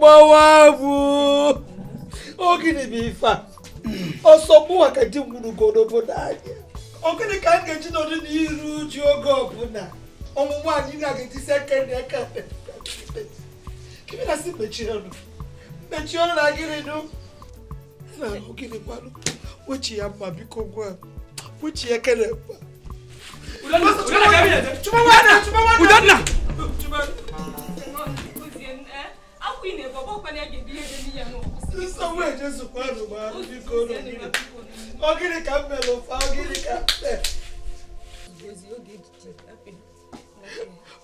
Bawabu. Ogini bifa. Osobu akati munugodo bodanye. Ogini kange jino ni iru jogo buna. Omumwa ni na geti second ekate. Kimi na si mechiro. Mechiro na giri no. Na ogini balu. Wuchi ya mabiko gwa. Wuchi ya kele. Udana. Somewhere just one man. Ogini Campbell, Ogini Campbell.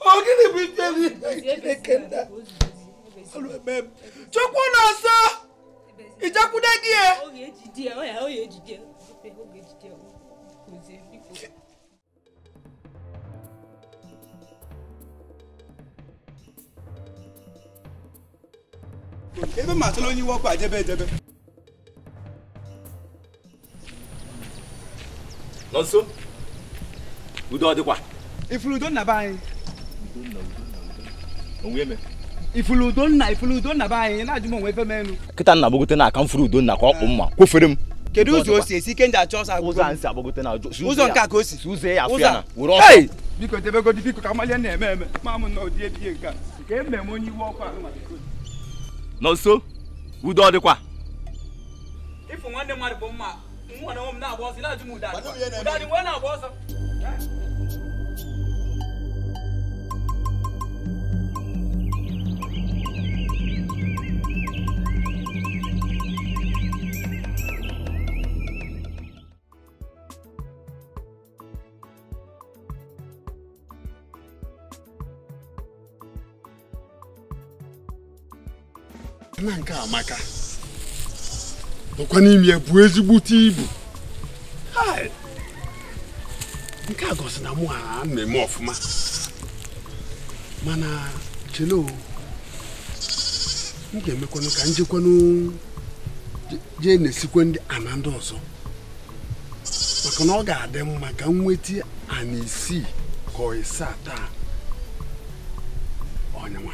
Ogini Biteli. Chokuna sa. Ijakudegie. Ebe matolo ni wo kwa jebe. Nonso. Udo adikwa. Ifuludo na bai. Onweme. Ifuludo na bai na ajumo nwe fe menu. Kita na bogote na kan furu udo na kwa okpumma. Kwofere m. Kedu uzo osi esi kenja achosa Uzo ansi abogote na uzo nka ka osi. Uzo ya afia na. Hey! Biko tebe go biko ka mali na eme. Mamu na odi ebie nka. Ke emme mo ni wo kwa ma. Nonso. Udo adikwa. Ifu nwanne mmadụ bụ mma, nwa na nwom na-agba ọsọ, na-ajụ m ụdadị. Ụdadị nwe na-agba ọsọ. Na nke amaka. Okwa n'imi ebu ezigbote ibu. Hai. Nke a gosi na mụ a mmemme ọfụma. Mana chelo. M ga-emekwanụ ka njekwanụ je na-esikwe ndị ana ndị ọzọ. Maka na ọ ga-adị mma ka m nweta ana isii ka ọ isa taa. Onyenwa.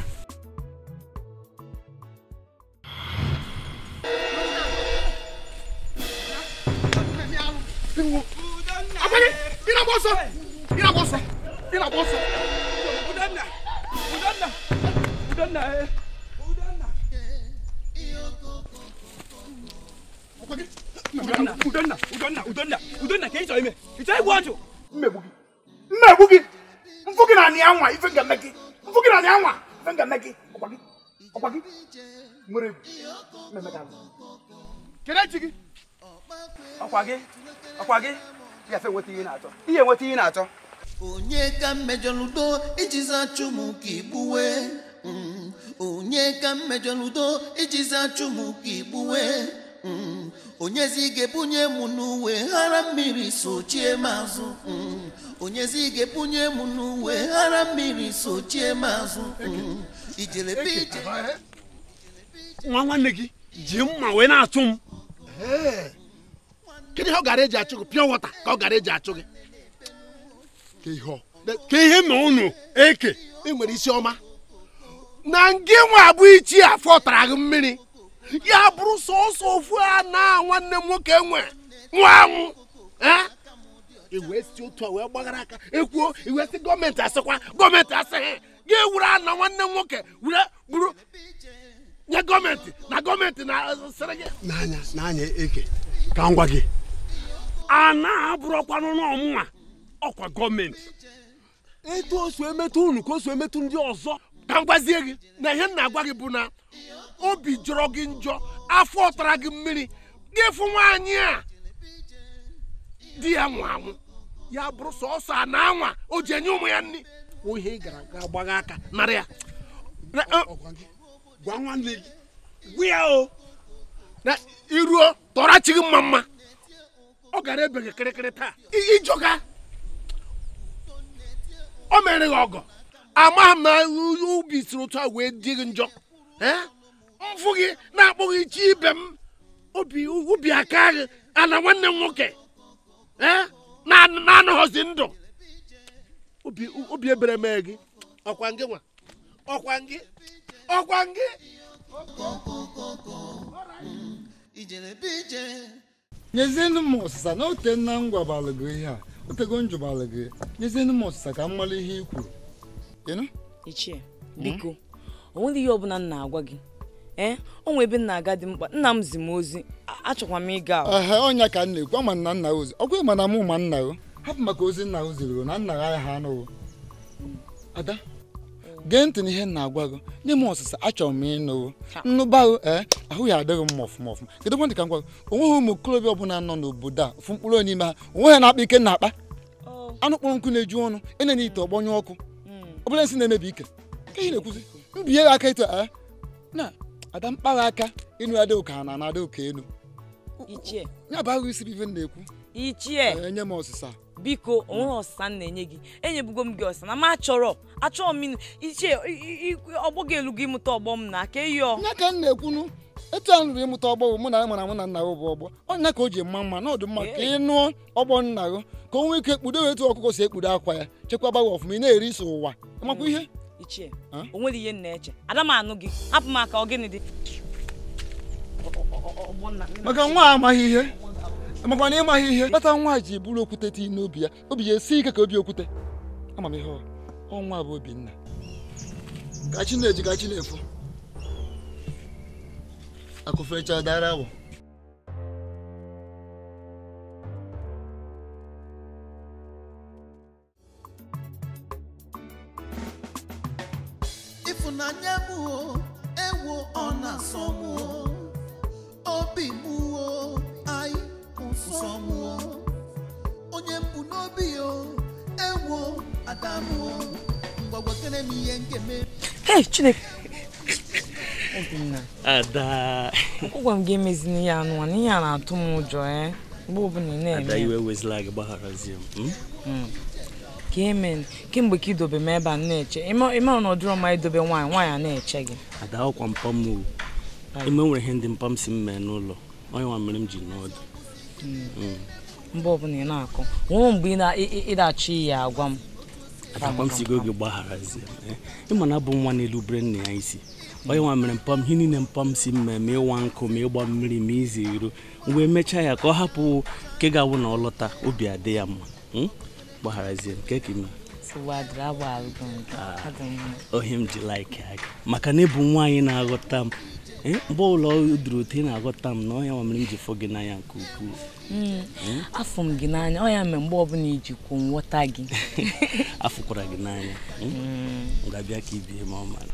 Ina boso. Udana. Udana ke iso ime. Itai bwanjo. Mmebugi. Mfuki na ni anwa ifenga meki. Okwagi. Mure. Memeka. Kere chigi. Okwagi. Ya fe weti ina ato. Iye weti ina ato. Onye ka mmejọ ludo ijiza chumu kibuwe. Onye ka mmejọ ludo ijiza chumu kibuwe. Onye zige bunye munuwe hara mmiri sochie mazu. Onye zige bunye munuwe hara mmiri sochie mazu. Ijele bije. Nwanne gị ji mma wee na-atụ m. Kedu ihe ọ gara eji achụ gị? Pure water ka ọ gara eji achụ gị. Ka ihe ma unu eke enwere isi ọma. Na ngị nwa abụ ichi afọ tara gị mmiri. Ya bụrụ sọsọ ofu a na nwanne m nwoke nwe nwa anwụ. Iwe si otu a wee gbagara aka ekwuo iwe si gọọmenti asịkwa gọọmenti asịghị gị ewuru a na nwanne m nwoke were bụrụ nye gọọmenti na sịrị gị n'anya eke ka ngwa gị a na-abụrụkwanụ n'ọmụnwa ọkwa gọọmenti etu o so emetụ unu ka o so emetụ ndị ọzọ ka m gwazie gị na ihe m na-agwa gị bụ na obi jọrọ gị njọ afọ ọtara gị mmiri gị fụ nwaanyị a di ya nwa anwụ ya bụrụ sọsọ a na-anwa o ji enye ụmụ ya nri ohe gara aga gbagha aka narị ya gwa nwanne gị gwa ya o na iruo tọrachi gị mma ọ gara ebe gị kịrịkịrị taa ijọga o mere gị ọgọ amaghị m na ubi siri otu a wee dị gị njọ mfụ gị na-akpọghị ichi ibe m obi aka gị ana nwanne m nwoke na-anọghọzi ndụ obi ebere mee gị ọkwa ngị nyezienụ m ọsịsa na ote nna m gwabara gị ihe a otego m jụbara gị nyezienụ m ọsịsa ka m mara ihe i kwuru Ichie biko o nwere ihe ọbụla m na-agwa gị o nwere ebe m na-aga dị mkpa nna m zi m ozi achọkwa m ịga ọnya ka m na-ekwu ama na nna ozi ọkwa ịma na mụ ma nna o hapụ maka ozi nna o ziri na nna ya ha anụghị ada gee ntị n'ihe m na-agwa gị nye m ọsịsa achọrọ m ịnụ nnụbaghị ahụ ya adịghị m ọfụma ọfụma kedu kwantị ka m gwa gị onweghị ụmụ okorobịa ọbụla nọ n'obodo a ofu mkpụrụ n'ime ha onwe ha na-akpa ike na-akpa anụ kpọrọ nkụ na-eju ọnụ enye n'ite ọgbọnyụ ọkụ ọbụla nsị na-emebi ike ka ihe na-ekwuzi mbinye gị aka ịtụ na ada mkpagha aka ịnụ ya dị ụka na ada ụka elu ya bụ ahụ isi ife m na-ekwu enye m ọsịsa biko onwe ọsịsa m na-enye gị enyebugo m gị ọsịsa na m achọrọ m Ichie ọgbọ gị elu gị ịmụta ọgbọ m na aka eyo nya ka m na-ekwunu etu a nụrụ ịmụta ọgbọ mụ na ya mara mụ na nna gị bụ ọgbọ ọnya ka o ji mma na ọ dị mma ka ị nụọ ọgbọ nna gị ka o nwee ike kpudo etu ọkụkọ si ekpudo akwa ya chekwaba gị ọfụma ị na-eri isi ụwa makwa ihe Ichie o nwere ihe m na-eche ada m anụ gị hapụ m aka ọ gịnị dị maka nwa amaghị ihe makwa na ịmaghị ihe kpata nwa ji bụrụ okwute tii n'obi ya obi ya esi ike ka obi okwute ama m ihe ọnwa bụ Obinna ka chi na-eji ka chi na-efo akụfecha dara awọ ịfụnanya m ewo ọ na-asọ m obi m anyị nsọ m onye mbụ n'obi ewo Adam mgbagwakere m ihe nkeme Chineke Obinna ada ọgwa m gị emezina ya anụ n'ihe a na-atụ m ụjọ mgbe ọbụla ị na-eme ada iwe wezila gị gbagharazie m ka emen kemgbe ka idobe m ebe a na-eche ime ọnọdụrọ ma idobe nwaanyị a na-eche gị ada ọkwa mpam m ime nwere ihe ndị mpam si m mee n'ụlọ onye nwa mere m ji n'ọdụ mgbe ọbụla ị na-akọ nwere mgbe ị na-achọ ya agwa m adakwa m sigo gị gbagharazie ịma na abụ nwa na-elubere nna ya isi onye nwa mere mpam ihe niile mpam si mme ma ịwa nkụ ma ịgba mmiri ma izi iro mgbe emechaa ya ka ọ hapụ nke ga-awụ na ọ lọta obi adị ya mma gbagharazie nke ka ime ohe m ji like aga maka na ịbụ nwaanyị na-aghọta m mgbe ụlọ o duru otu ị na-aghọta m na onye nwa mere m ji fọ gị n'anya nke ukwuu afọ m gị n'anya ọ ya mere mgbe ọbụla ijikwu nghọta gị afụkwara gị n'anya ga-abịa ka ibie ma ọ mara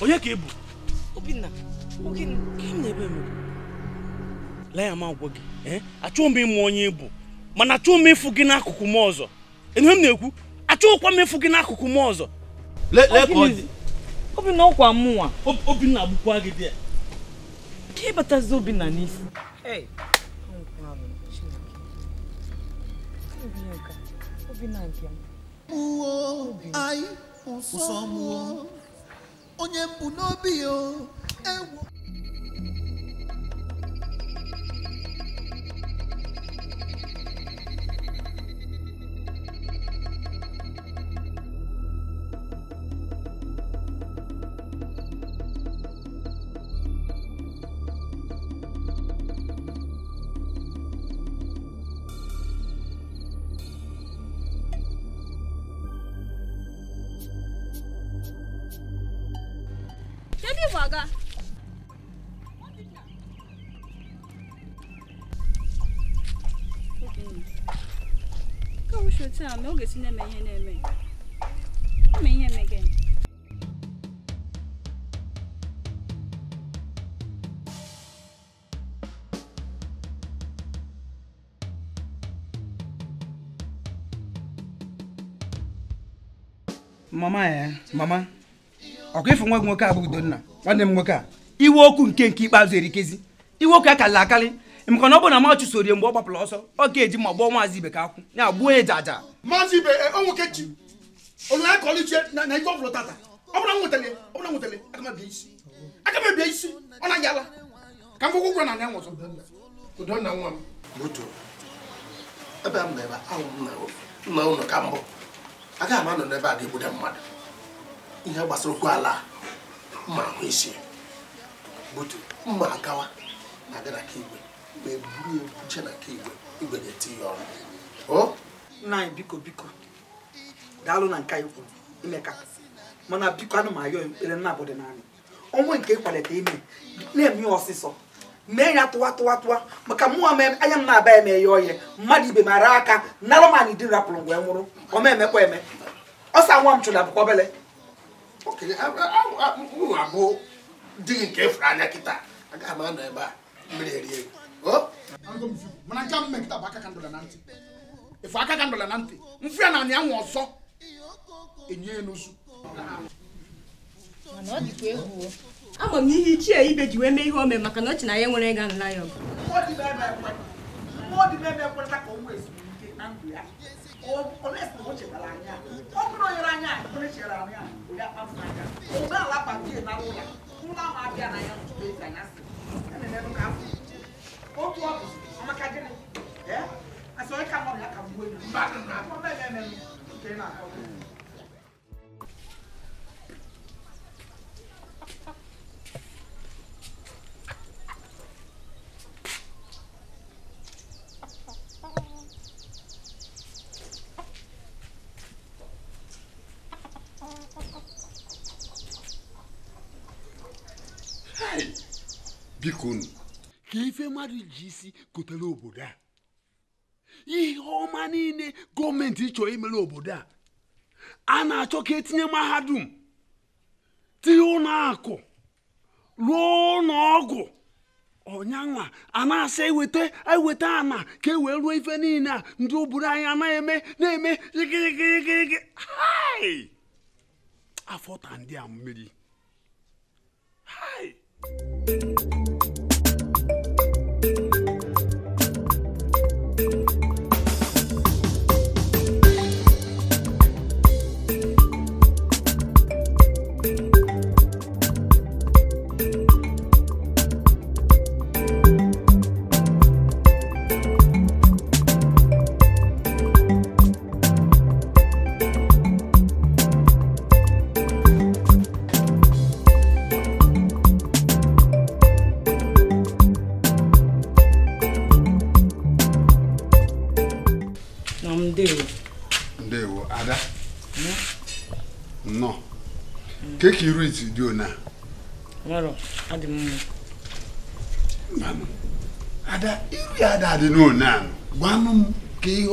onye ka ị bụ Obinna ka m na-ebe m lee ya ma gwa gị achọghị m ịmụ onye ịbụ mana achọghị m ịfụ gị n'akụkụ m ọzọ ihe m na-ekwu achọghịkwa m ịfụ gị n'akụkụ m ọzọ Obinna ọkwa mụnwa Obinna agbụkwa gị dị ka ịbatazi Obinna n'isi anyị nsọ m onye mbụ n'obi ewo mama ọkụ ịfụ nwa gị nwoke a bụ Udonna nwanne m nwoke a iwe okwu nke ikpeazụ erikezi iwe okwu akarịla akarị maka na ọ bụ na ma chụsoro mgbe ọ gbapụrụ ọsọ ọ ga-eji ma gbọọ maazị ibe ka akwụ ya gbuo ya jaja maazị ibe onwokechi olu ya ka ọlụchie na ife ọfụlụ tata ọ bụla nwetele aka m ebie isi ọ na yala ka m fụkwụ ụgwọ na ya nwọzọ Udonna nwa m moto ebe m na-ebe ahụ nna ụlọ ka mbụ aga m anọ n'ebe a ga-egbude mmadụ ihe gbasara okwu ala mma ahụ isi butu mma agawa na-aga na ka igwe ma eburu ebuche na ka igwe ga-eti ya ọrụ nna anyị biko daalụ na nka ikwu imeka mana biko anụ m ayọ ekpere nna bụdị n'anya ọnwụ nke ịkwalite ime na-eme ya ọsịsọ mee ya tụwa maka mụnwa anya m na-aba eme ya ọhịa mmadụ ibe mara aka nara m anyị di rapụrụ mgbe nwụrụ ọ ma emekwa eme ọsa nwa m chụrụ abụkwa obele okenye abụ di gị nke efere anya kịta aga m anọ ebe a mmiri erie mana nke m mekịta bụ aka ka ndụla na ntị efu aka ka ndụla na ntị mfu ya na anyị anwụ ọzọ enye ya n'ozu mana ọ dịkwa egwu ama m n'ihe ichie ibe ji wee mee ihe o mee maka na ọ chi na ya nwere ịga nla ya ọgụ biko ka ife mmadụ ji isi kotere obodo a ihe ọma niile gọọmenti chọrọ imere obodo a na-achọ ka etinye mahadum tinye ụlọ akụ ruo ụlọ ọgwụ ọnyanwa a na-asa eweta ana ka e wee ruo ife niile a ndị obodo anyị anaghị na-eme gịgịgịgịgị afọta ndị a mmiri ndewo ada nnọọ keke iru iti dị ona adị mma ada iri ada dị n'ona gwanụ m ka ihe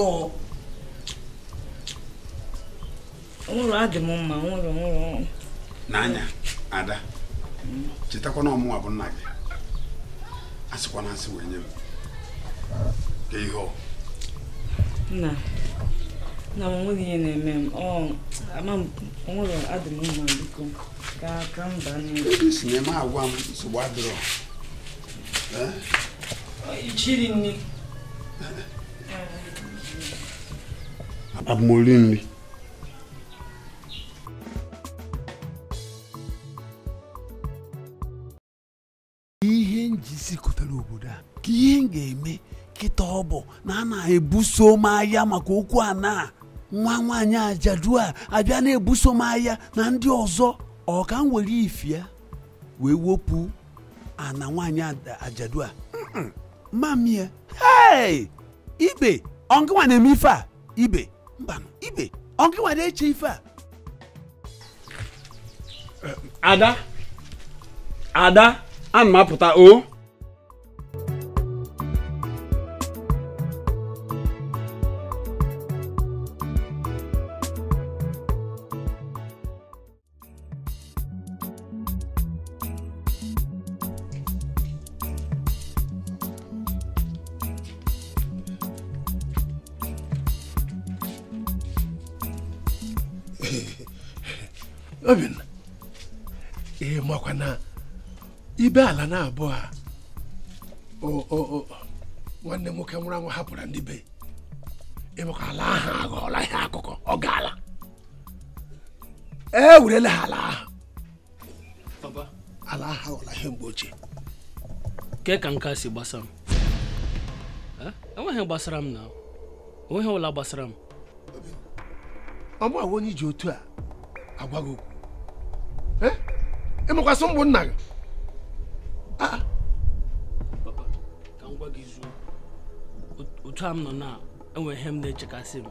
nwụrụ adị m mma nwụrụ n'anya ada chetakwa na ọmụnwa bụ nna gị asịkwa na asị wee nye m ka ihe na m nwere ihe na-eme m nwụrụ adị m mma biko ka mba ebe si na-eme agwa m nsogbu adịrọ ichiri nri abụmori nri ihe njisi kụtara obodo a ka ihe m ga-eme kịta ọ bụ na a na-ebuso m agha maka okwu a na nwa nwaanyị ajadu a abịa na-ebuso m agha na ndị ọzọ ọ ka m were ifia wee wepụ ana nwaanyị ajadu a mamie ibe ọngịnwa na-eme ife a ibe mbanụ ibe ọngịnwa na-eche ife a ada ana m apụta o Obinna ihe makwa na ibe ala na abụọ a nwanne nwoke nwụrụ anwụ hapụrụ ndị be ịmakwa ala ahụ aghọọla ihe akụkọ ọ gaala werele ha ala ahụ ala ahụ aghọọla ihe mgbe ochie ke ka nka si gbasara m enweghị gbasara m na onweghị ụla gbasara m ọmụ awụ onye iji otu a agwa gị okwu ịmụkwasị mbụ nna gị papa ka m gwa gị izu otu a m nọ na enwere ihe m na-echekasị m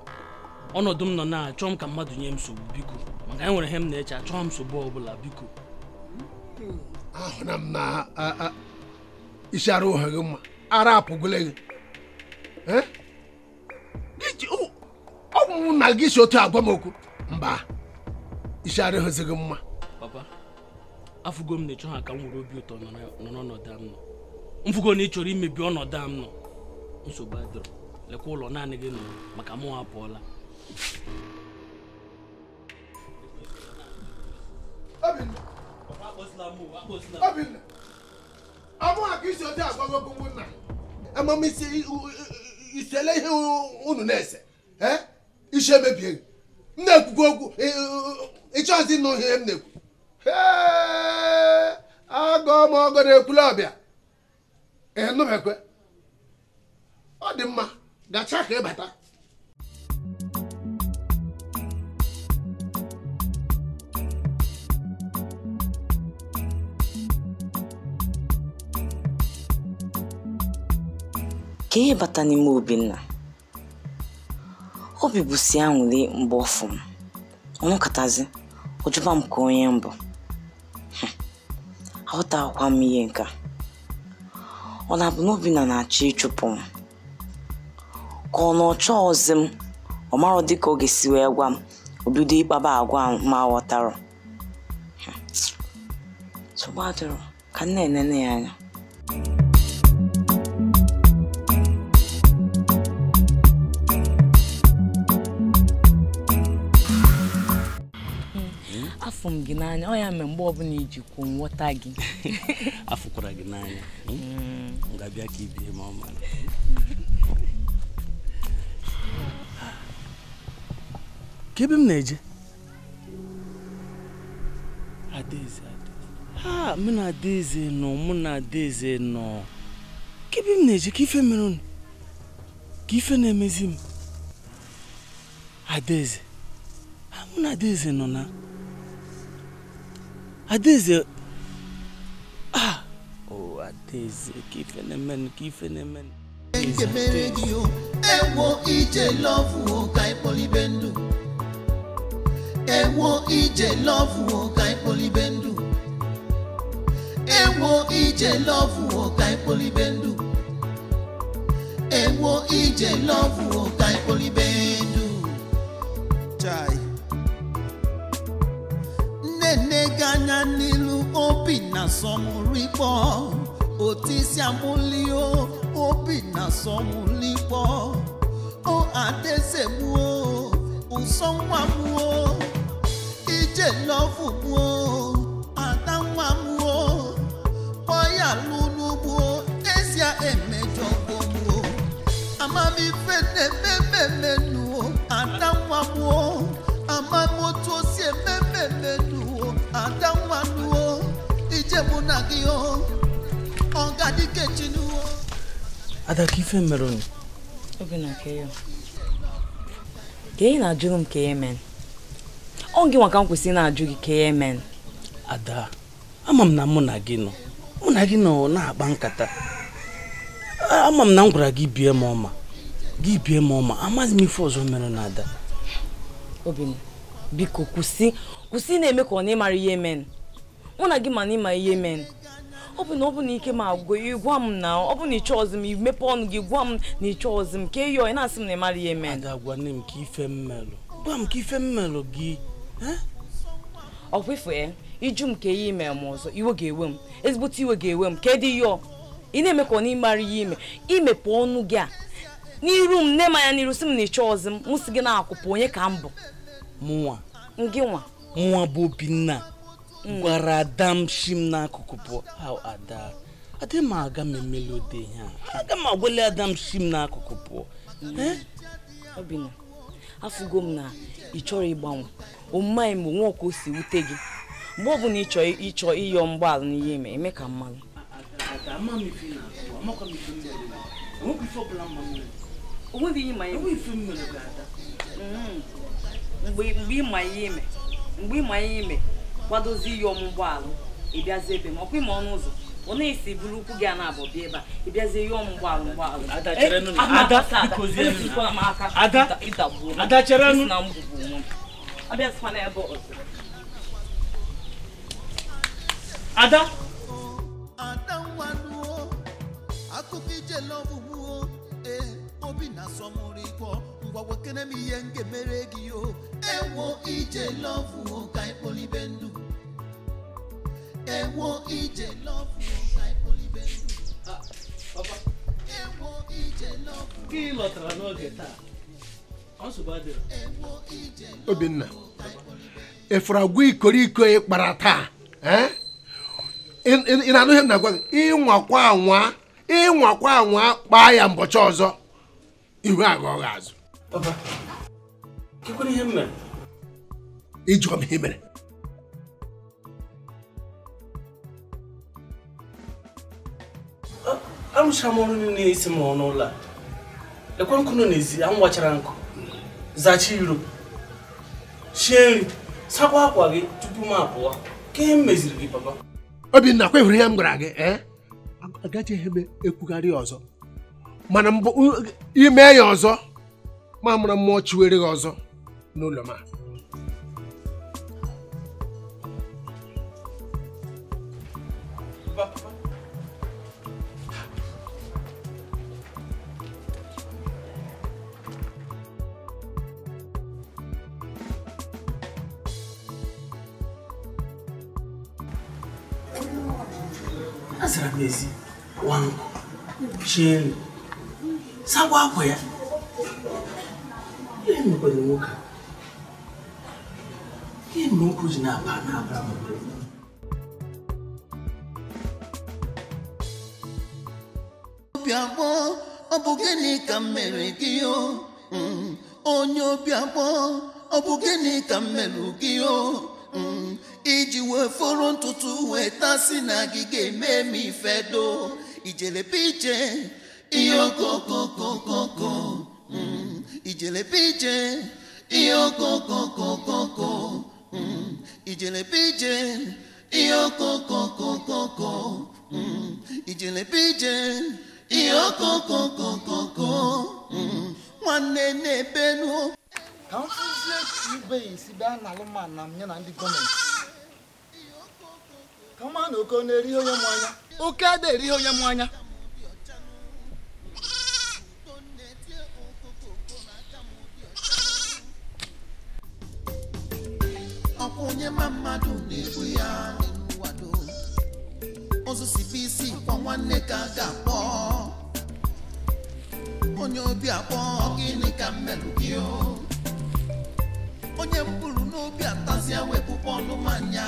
ọnọdụ m nọ na achọ m ka mmadụ nye m nsogbu biko maka enwere ihe m na-eche achọ m nsogbu ọbụla biko ahụna m na isi ara ụha gị mma ara apụgole gị ọ bụ na gị si otu agwa m okwu mba isi ara hụzi gị mma papa afụgo m na-echọ ha ka m nwere obi ụtọ nọ n'ọnọdụ m nọ mfụgo na ị chọrọ imebi ọnọdụ m nọ nsogbu adịrọ lekwa ụlọ naanị gị nọ maka mụ apụọla Obinna amụ aka isi otu agwa gị okwu nna amamisi isele ihe unu na-ese isi emebie gị m na-ekwugo okwu ịchọzi nụ ihe m na-ekwu agọ m ọgọ na-ekwula ọbịa nụmekwe ọ dị mma gacha ka ịbata ka ihe bata n'ime Obinna obi bụ si aṅụrị mgbe ọfụ m ọnụkatazi ọjụba m ka onye mbụ aghọtaghịkwa m ihe nka ọ na-abụ na Obinna na-achọ ịchụpụ m ka ọ na ọchọ ọzi m ọ marọ dịka ọ ga-esi wee gwa m obido ịkpaba agwa ma ghọtara tụgbadịrị ka m na-enene ya anya afọ m gị n'anya ọ ya mee mgbe ọbụla ijikwu nghọta gị afụkwara gị n'anya m ga-abịa ka ibie ma ọ mara ka ebe m na-eje Adaeze mụ na Adaeze nọ ka ebe m na-eje ka ife mere unu ka ife na-emezi m Adaeze mụ na Adaeze nọ na Adaeze Adaeze ka ife na-eme ekemere gị o ewo ije love ka ipolibe ndụ ewo ije love ka ipolibe ndụ ewo ije love ka ipolibe ndụ ewo ije love ka ipolibe ndụ chai nene ganya n'ilu obi na somurikpo otisi amulio obi na somurikpo o Adaeze mu o usonwa mu o ije love mu o adanwa mu o oya lulu mu o esia emejo mu o amami fene memenu o adanwa mu o amamoto si memenu o adanwa nu o ije mu na gi o ogadi kechinu o ada ka ife mere unu Obinna keyo ke na-ajụ m ka yemen ọ gị nwa ka m kwesị na-ajụ gị ka yemen ada ama m na mụ na gị nọ na-akpa nkata ama m na m gwara gị bie m ọma amaghị m ife ọzọ mere na ada Obinna biko kwụsị na-eme ka ọ na-ịmara ihe men mụ na gị ma na ịma ihe men ọ bụ na ike ma agwụ ịgwa m na ọ bụ na ịchọ ọzọ m imepe ọnụ gị gwa m na ịchọ ọzọ m ka eyo ị na-asị m na ịmara ihe men ada gwa m ka ife mmelụ gị ọkwefu iju m ka ihe ime m ọzọ iwe ga-ewe m ezigbote iwe ga-ewe m ka dị yo ị na-eme ka ọ na-ịmara ihe imepe ọnụ gị a n'iru m nne m anya n'iru sị m na ịchọ ọzọ m sị gị na-akwụpụ onye ka m bụ nwa bụ Obinna gwara Adam shim n'akụkụ pụọ ada adị m aga m emeli ode ihe aga m agwali Adam shim n'akụkụ pụọ Obinna afụgo m na ị chọrọ ịgbanwe omume anyị bụ nwa ọka o si wute gị mgbe ọ bụla ịchọ ịyọ mgbaala n'ihe eme ka mmalụ mgbe ịma ihe ime kwadozi ihe ọmụgbọala ịbịazi ebe ma ọkwa ime ọnụ ụzọ ọ na-esi buru ukwu gị a na-abụ bịa ebe a ịbịazi ihe ọmụgbọala Ada cherenụ na mgbugbu nwa abịazikwana ebe ọzọ Ada nwanuo akụkọ ije lọbụgbuo obi na-asọmụrụ ikpọ ngwa wekene m ihe m ga-emere gị o ewo ije lọbụo ka ịkpọlibe ndụ ewo ije lọbụo ka ịkpọlibe ndụ ewo ije lọbụo gị lọtara n'oge taa Obinna efuru agwa ikoriko ịkpara taa ị na-anụ ihe m na-agwa gị ịnwakwa anwa kpaa ya mbọchị ọzọ ihu aghọghị azụ ịjụọ m ihe mere arụchara m ọrụ niile isi m ọnụ ụlọ a lekwa nkụ nọ n'ezi anwụ gbachara nkụ zachi iro shie nri sakwa akwa gị tupu m apụọ ka ihe m meziri gị papa Obinna kwehụrụ ihe m gwara gị agaghị eme ekwugharị ọzọ mana ime ya ọzọ ma mara mmụọ chiwere gị ọzọ n'ụlọ m azara m ezi wangu shie sakwa akwa ya ihe mekwere nwoke ihe mgbe nkwu ji na-aba m obi abụọ ọ bụ gịnị ka m mere gị o onye obi abụọ ọ bụ gịnị ka m mere gị o iji wee fọrọ ntutu wee tasị na gị ga-eme m ife do ijelebe ije ihe okokokokoko ijelebe ije ihe okokokokoko ijelebe ije ihe okokokokoko ijelebe ije ihe okokokokoko nwanne na-ebenu ka m fụzie ibe isi bịa na alụmana na m ya na ndị gọọmenti ka ma na oke na-eri onye mụ anya oke ada eri onye mụ anya ọkwa onye ma mmadụ na-egbu ya n'ụwado ọzọ si bụ isi kwa nwanne ka a ga-akpọ onye obi akpọ gịnị ka m merụ gị o onye mkpụrụ n'obi atazia wepụpụ ọnụ manya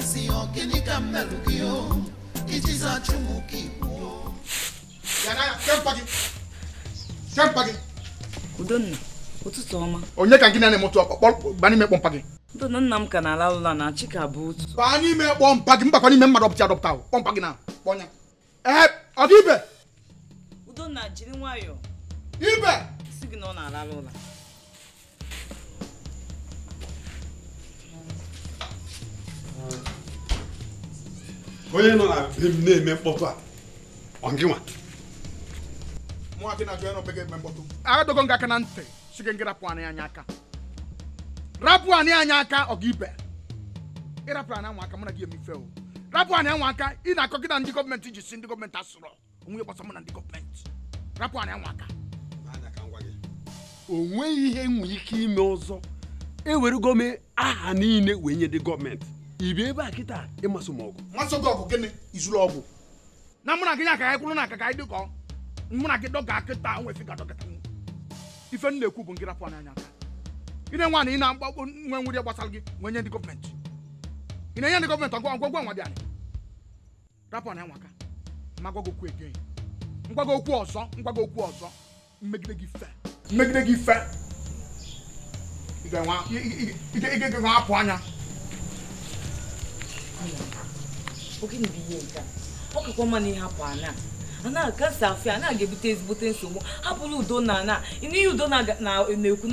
si ọ gịnị ka m merụ gị o iji zachụ m ka ikwu Udonna ụtụtụ ọma onye ka gị na-emụtụ ọkpọ n'ime kpọmpa gị Udonna nna m ka na-ala ụla na Chika bụ otu baa n'ime kpọmpa gị mbakwa n'ime mmadụ ọpụta kpọmpa gị na kpọnya ọ dị ibe Udonna jiri nwayọọ ibe si gị na ọ na-ala ụla onye nọ na na-eme mkpọtụ a ọ gị nwa adogo nga aka na ntị si gị rapụ anyị aka rapụ anyị aka ọga ibe ịrapụ anyị anwa aka mụ na gị emife o rapụ anyị anwa aka ị na-akọ gị na ndị gọọmenti ji si ndị gọọmenti asụrụ onwe gbasa mụ na ndị gọọmenti rapụ anyị anwa aka o nweghị ihe nwere ike ime ọzọ ewere gome aha niile wee nye ndị gọọmenti ibe ebe a kịta ịmasị m ọgụ masị gị ọgụ gịnị izuru ọgwụ na mụ na gị nya ka anyị kwụrụ na aka ka anyị dịkọ mụ na gị dọga kịta nwefiga dọkịta ife m na-ekwu bụ ngị rapụ anyị aka ị na-enwe anyị ị na-agbagbo nwe nwere gbasara gị nwe nye ndị gọọmenti ị na-enye ndị gọọmenti ọgwụgwọ nwa dị anyị rapụ anyị aka magwago okwu ege ngwago okwu ọzọ mmegide gị fe ị ga-enwe apụ anya Ogini bụ ihe nke a ọ kakwa mma na ihe hapụ ana ana kansa afọ a na-ga-ebute ezigbote nsogbu hapụrụ Udonna na ihe Udonna na-ekwu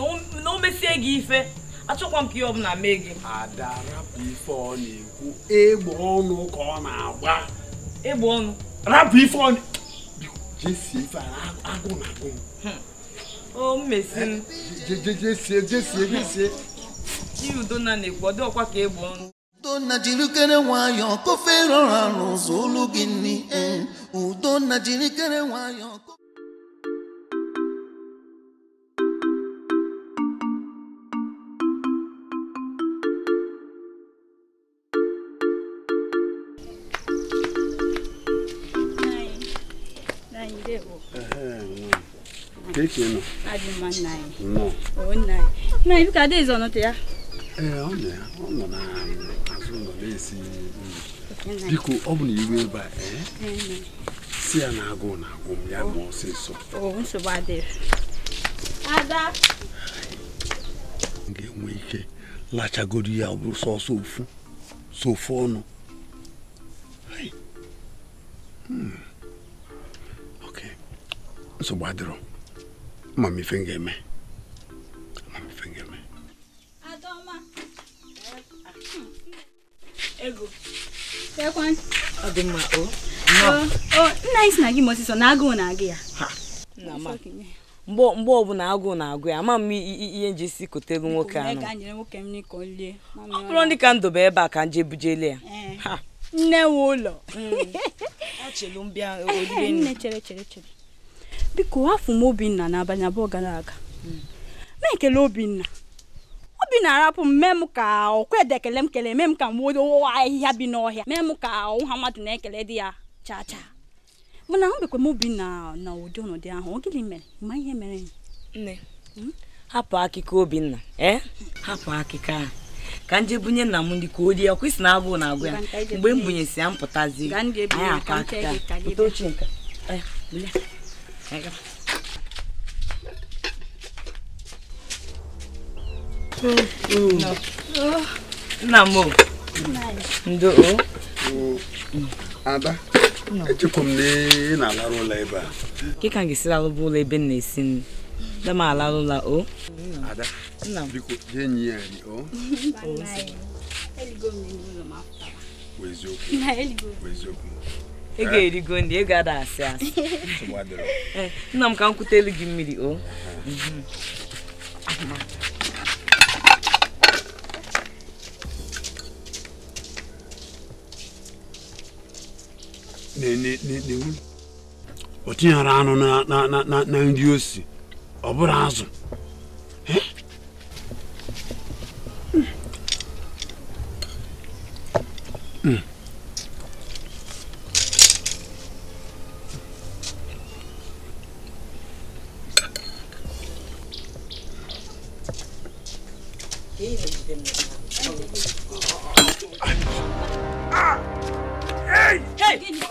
na o mesie gị ife achọkwa m ka ihe ọbụla mee gị. Ada rapụ ife ọ na-ekwu egbe ọnụ ka ọ na-agba. Egbe ọnụ? Rapụ ife ọ jesie ife agụ na agụ. O mmesi. Jesie. Ihe Udonna na-ekwu ọ dị ọkwa ka egbe ọnụ. Udonna jiri kere nwayọọ kofe rọrọ arụ zolu gị nni. Udonna jiri kere nwayọọ. Keke no. Adi man nai. No. Oh nai. Nai bika dey zo no te ya. Ono na azu no lesi. Biko ọ bụ na iwe ba si ya na agụ m ya ma ọsịsọ. Oh nsogbu adịrị. Ada. Ga-enwe ike lachagodi ya ọ bụrụ sọsọ ofu ọnụ. Okay. Nsogbu adịrọ. Mami fengeme. Adoma. Ego. Sekwan. Adoma o. No. Nice na gị mosiso na agụ na agụ ya. Ha. Na ma. Mgbe ọbụla agụ na-agụ ya, ama m ihe nje si kotelu nwoke anụ. Ga nyere nwoke m ni ko lie. Ọ bụrụ ndị ka ndobe ebe a ka nje bujele ya. Ha. Nne ụlọ. Achelu mbịa orire nne. Nne chere. Biko afụ m Obinna n'abalị abụọ gara aga. Na-ekele Obinna arapụ m mee m ka okwede ekele m kele mee m ka m wodo ahịhịa bi n'ọhịa mee m ka ụha mmadụ na-ekele di ya cha mana m bekwe m Obinna na ụdị ọnọdụ ahụ ogili mere ma ihe mere nne hapụ akụkọ Obinna hapụ akụkọ a ka nje bunye nna m ndị ka o di ya kwesị na agụụ na-agụ ya mgbe m bunyesi ya mpụtazi anyị aka akụkọ utochi nka Nna m ndo Ada echekwa m na na-alarụ ụlọ ebe a ka ka ngesi alụbụ ụlọ ebe na-esi nri dama alarụla o Ada nna biko jee nye ya ri o ego erigo ndị ego ada asị nna m ka m kwutelu gị mmiri o o tinyere anụ na nri osi ọ bụrụ azụ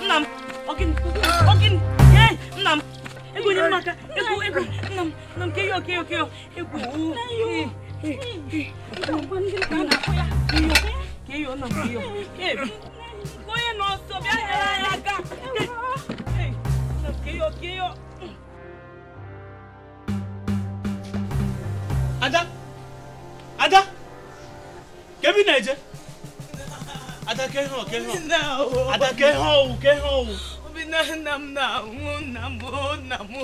Nam, ogin, hey, Nam, ego ni maka, ego, Nam, keyo, ego, keyo, Nam, hey, koye no so bia ya ga, hey, Nam, keyo, Ada, kebi na eje. Ada ke ho. Ada ke ho. Obinna nam.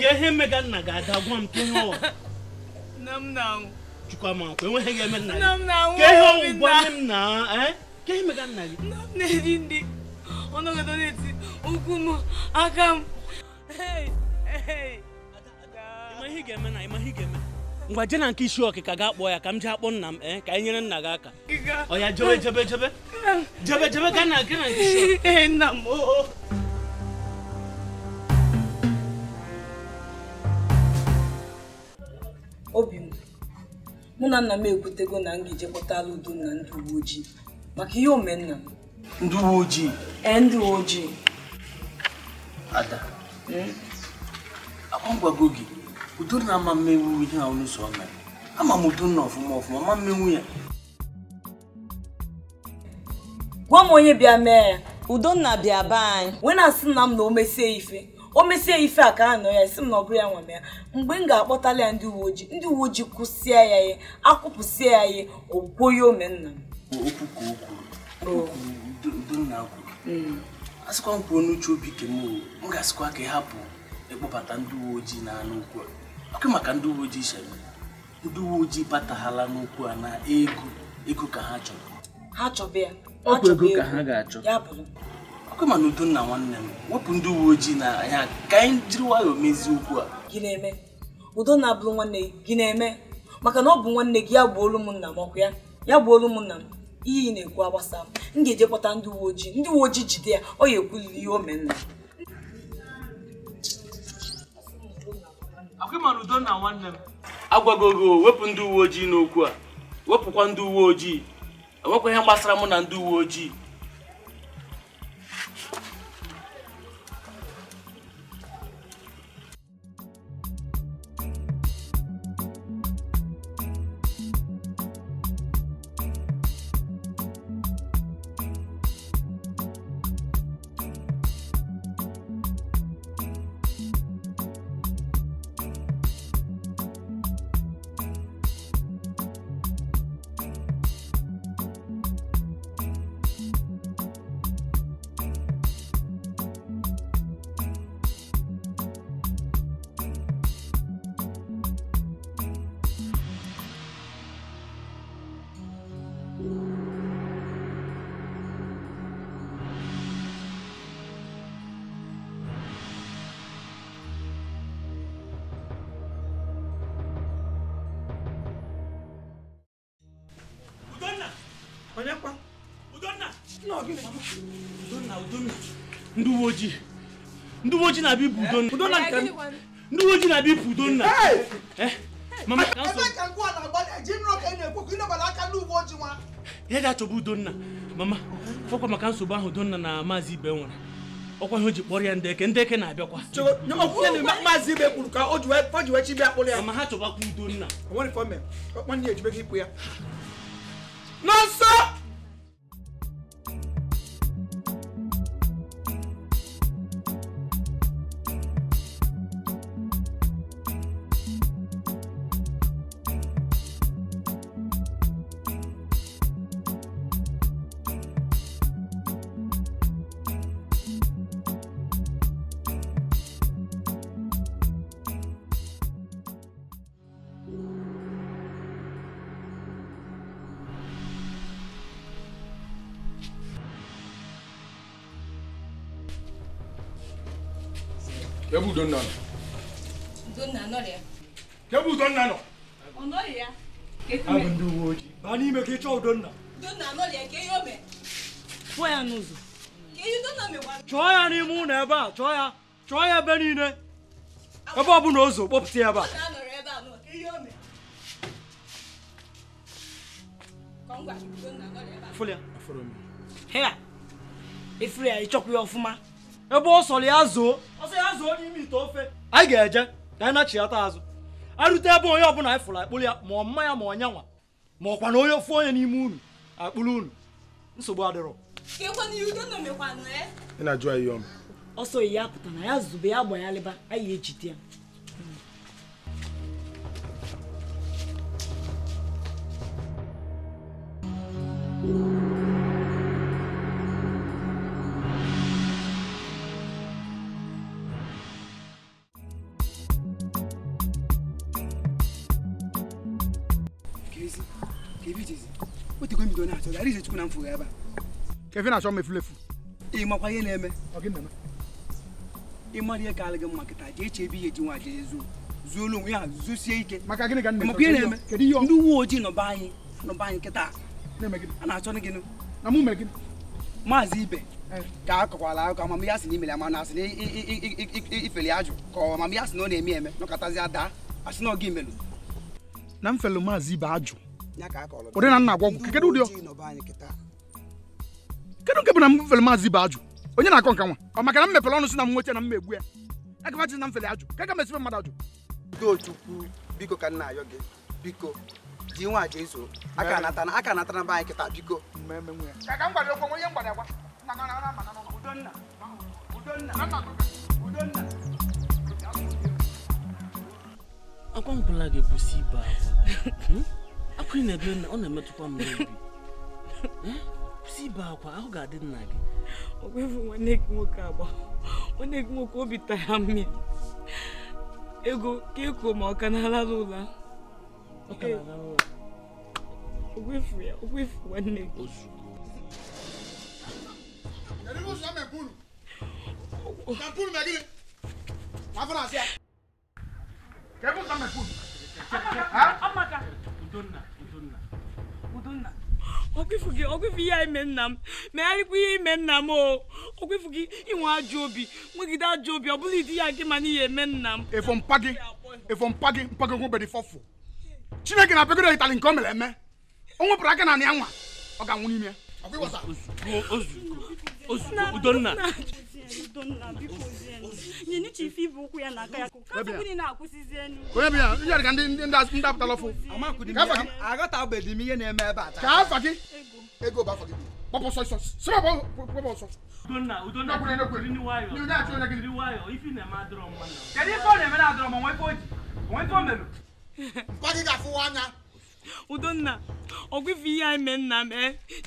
Ke he mega na ga ada gwam ke ho. Nam. Chukwa ma ko enwe he ga me na. Nam. Ke ho gwam na, Ke he mega na. Nam ne ndi. Ono ga doneti. Ukumu akam. Hey. Ada. Ima hi ga me. Ngwa je na nke isi okika ga akpọ ya ka m je akpọ nna m ka anyị nyere nna gị aka ọ ya jebe ka na nke isi nna m obi m mụ na nna m ekwutego na m ga-eje kpọtala Udonna ndị uwe ojii maka ihe omenna m ndị uwe ojii ndị uwe ojii Ada akwa ngwago gị Udonna ama mmewu ihe ahụ n'ụzọ ọma ama m Udonna ọfụma ama mmewu ya gwa m onye bịa mee Udonna bịa be anyị wee na-asị nna m na o mesie ife o mesie ife a ka anọ ya isi m na ọ bụrụ ya nwa m ya mgbe m ga-akpọtala ya ndị uwe ojii kwụsịa ya ihe akwụpụsịa ya ihe ogbo ya omenna m asịkwa m kwuo n'uche obi ke m ga-asịkwa ka ị hapụ ịkpọbata ndị uwe ojii na n'okwu a ọkụ maka ndị uwe ojii shere ndị uwe ojii bataghala n'okwu a na ego ka ha chọrọ ha chọba ya ọ bụ ego ka ha ga-achọ ya bụrụ ọkụ mana Udonna nwanne m wepụ ndị uwe ojii na anya ka anyị jiri nwayọọ mezie okwu a gị na-eme Udonna bụrụ nwanne gị na-eme maka na ọ bụ nwanne gị ya gbuolu m nna m ọkụ ya gbuolu m nna m ihe ị na-ekwu agbasa m ga-eje kpọta ndị uwe ojii jide ya ọ ya ekwuliri ihe o menna Akwụmana Udonna nwanne m agwagogo wepụ ndị uwe ojii n'okwu a wepụkwa ndị uwe ojii enwekwa ihe gbasara mụ na ndị uwe ojii ndị uwe ojii na-abịa ibu Udonna ndị uwe ojii na-abịa ibu Udonna mama ya ga-achọba Udonna mama fọkwa maka nsogbu ahụ Udonna na Maazị Ibe nwere ọkwa ihe o ji kpọrọ ya ndeke na-abịakwa Maazị Ibe kwuru ka o ji wee chi bịa kpụrụ ya ma ha chọbakwa Udonna n'ọsọ Kebu Udonna no. Udonna no le. Kebu Udonna no. Ono ya. Abundu woji. Bani me ke cho Udonna. Udonna no le ke yo me. Fo ya n'ụzọ. Ke Udonna me wa. Chọọ ya n'ime ụlọ ebe a, chọọ ya ebe niile. Ebe ọ bụ na ụzọ kpọpụta ya ebe a. Na no ebe a no ke yo me. Kongwa Udonna no le ebe a. Folia. Aforo mi. Hea. Efiri ya ịchọkwa ya ọfụma. Ebe ọ sọrọ ya zoo n'ime ite ofe anyị ga-eje ka anyị na-achịata azụ arute ebe onye ọbụla anyị fụrụ akpụrụ ya ma ọ mmanya ma ọnyanwa ma ọkwa na onye ofu onye n'ime unu akpụrụ unu nsogbu adịrọ ị na-ajụ anyị ọm ọsọ ya pụta na ya zube ya gba ya leba anyị ejide ya Kevin achọ m efulefu ị makwa ihe na-eme ị mara ihe ka alị gị mma kịta ji eche ebe ihe ji nwa ji zuolu onwe ya zusie ike maka gịnị ka makwa ihe na-eme ndị uwe ojii nọba anyị kịta a na-achọ gị na mụ mere gịnị Maazị Ibe ka akọkwala akụkọ amamihe asị na imere ama na asị na ifeli ajụ ka amamihe asị na ọ na-eme nọkọtazi ada asị na ọ gị imelu na mfelu Maazị Ibe ajụ ụdị na nna agwa ọgwụ kedu ụdị kedu nke bụ na mfele Maazị Ibe ajụ onye na-akọ nka nwa ọ maka na m mepere ọnụ si na m nweche na m egbu ya aka m na mfele ajụ ka ga mesibe mmadụ ajụ Udochukwu biko ka nna ayọ gị biko ji nwa ji ezo aka natara be anyị kịta biko ka m gwara okwu onye mgbada agwa Udonna akwa nkwụla ga-ebusi ibe akwa. Akwa ị na-ebe ọ na-emetụkwa m n'obi. Busi ibe akwa ahụ ga-adị nna gị. Ogwefu nwanne gị nwoke agba. Nwanne gị nwoke obi tara mmiri. Ego ka eko ma ọ ka na-ala n'ụlọ. Ogwefu ya, ogwefu nwanne gị. Ogwefu ya ime nna m. Megharịkwa ihe ime nna m o. Ogwefu gị inwe ajọ obi. Nwegide ajọ obi, ọ bụla ịdị ya gị ma n'ihe eme nna m. Efo mpagi nwebedi fọfụ. Chineke na-apịagoro itali nke o mere eme. O nwepụrụ aka na anị anwa. Ọ ga-anwụ n'ime. Udonna. Udonna biko zienu. Nyeni chief ibu ukwu ya n'aka ya. Ka fugini na-akwụsizienu. Onye bịa, ihe dị ka ndị apụtala ọfụ. Agata abedi m ihe na-eme ebe a taa. Ka afa gị. Ego bụ afa gị. Gbapụ sọsọ. Sịba gbapụ ọsọ. Udonna kwere ni wayo. Ni wayo. Ifi na ma adọrọ mmanụ. Kedu ife ọ na-eme na adọrọ ma nwekwa oji? Nwekwa omelu. Mpagi ga-afụwa anya. Udonna, ogwefu ihe anyị mee nna m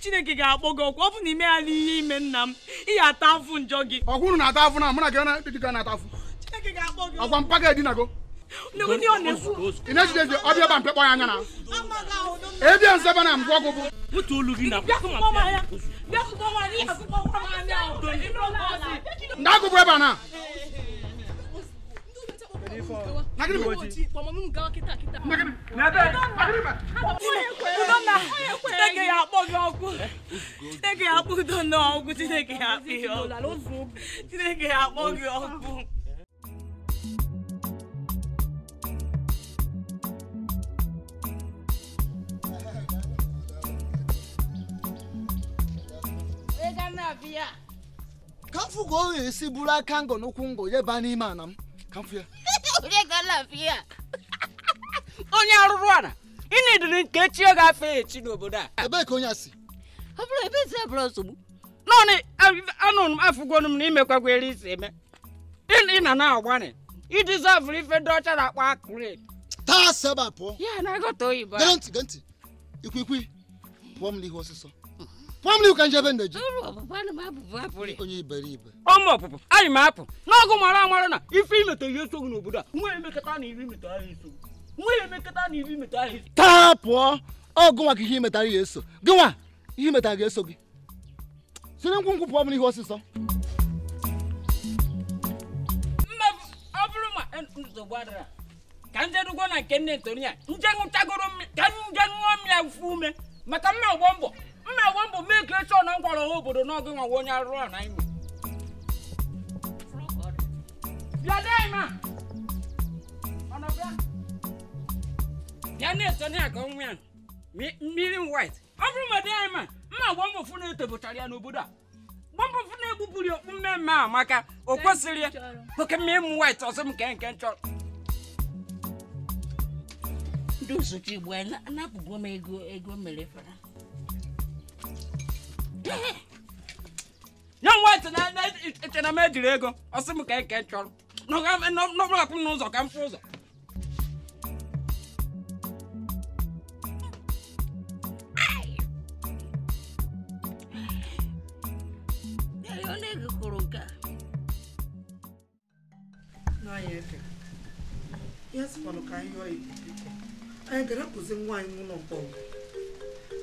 Chineke ga-akpọ gị ọkwa ọ bụ na ime ya n'ihe ime nna m ị ga-ata afụ njọ gị. Ọkwụrụ na-ata afụ na mụ na gị na-edika na-ata afụ. Chineke ga-akpọ gị. Ọkwa mpaga edinago. Ị na-ejide ọ bịa ba mpe kpọ ya anya na. Ebia nsebe na mgbe ọgwụ bụ. Mutu olu gị na Ndị agụbụ ebe a na. Chineke ya akpọ gị ọkụ. Chineke ya akpọ Udonna ọkụ. Chineke ya akpọ gị ọkụ. Chineke ya akpọ gị ọkụ. Kamfu go esi bula kango n'ụkwụ ngo ye ba n'ime ana m. Kamfu ya. Onye arụrụ ana ị na-ediri nke echi ọ ga-afe echi n'obodo a. Ebe ka onye asị? Ọ bụrụ ebe isi abụrụ nsogbu. Naanị anụ m afụgonu m na imekwagwa eri isi eme. Ị na-agbani iji zavụrụ ife ndị ọcha na-akpọ akụret. Taa seba pụọ. Ya na-agọta oyibo. Gee ntị. Ikwikwii. Pụọ m n'ihu ọsịsọ. Pụọ m n'ihu ka njebe nneji. Onye iberibe. Ọmụ ọpụpụ anyị m apụ n'ọgụ mara amara na ife imeto ihe esogbu n'obodo a nwere emekọta na iri imeto ahụ esogbu. Taa pụọ ọgụ maka ihe imetara ya eso. Gị nwa ihe imetara ga-eso gị. Siri nkwụ pụọ m n'ihu ọsịsọ. Ọ bụrụ ma nsogbu adịra ka njedugwo na nke nne Ntonia nje ṅụchagoro ka nje ṅụọ mmiri afụ ume maka mma ọgbọ mbọ mee kreshọn na nkwara ha obodo n'ọgụ nwa onye arụrụ a na ime. Ya na-Ntonia ka ọnwụ ya mmiri white. Ọ bụrụ ma dị anyị ma mma ọgbọ mbọ fụ na-etebụchara ya n'obodo a. Gbọmbọ fụ na-egbupụrụ okpu mmemme a maka o kwesịrị ya oke mmiri m white ọsọ m nke nchọrọ. Ndị osochi Igbo na-apụgo m ego mere fara. Ya white na-eche na m ejiri ego ọsọ m nke nchọrọ. N'ọbụrụ akwụ m n'ụzọ ka m fụ ụzọ. Yes, for no kind of I get up with wine on bong.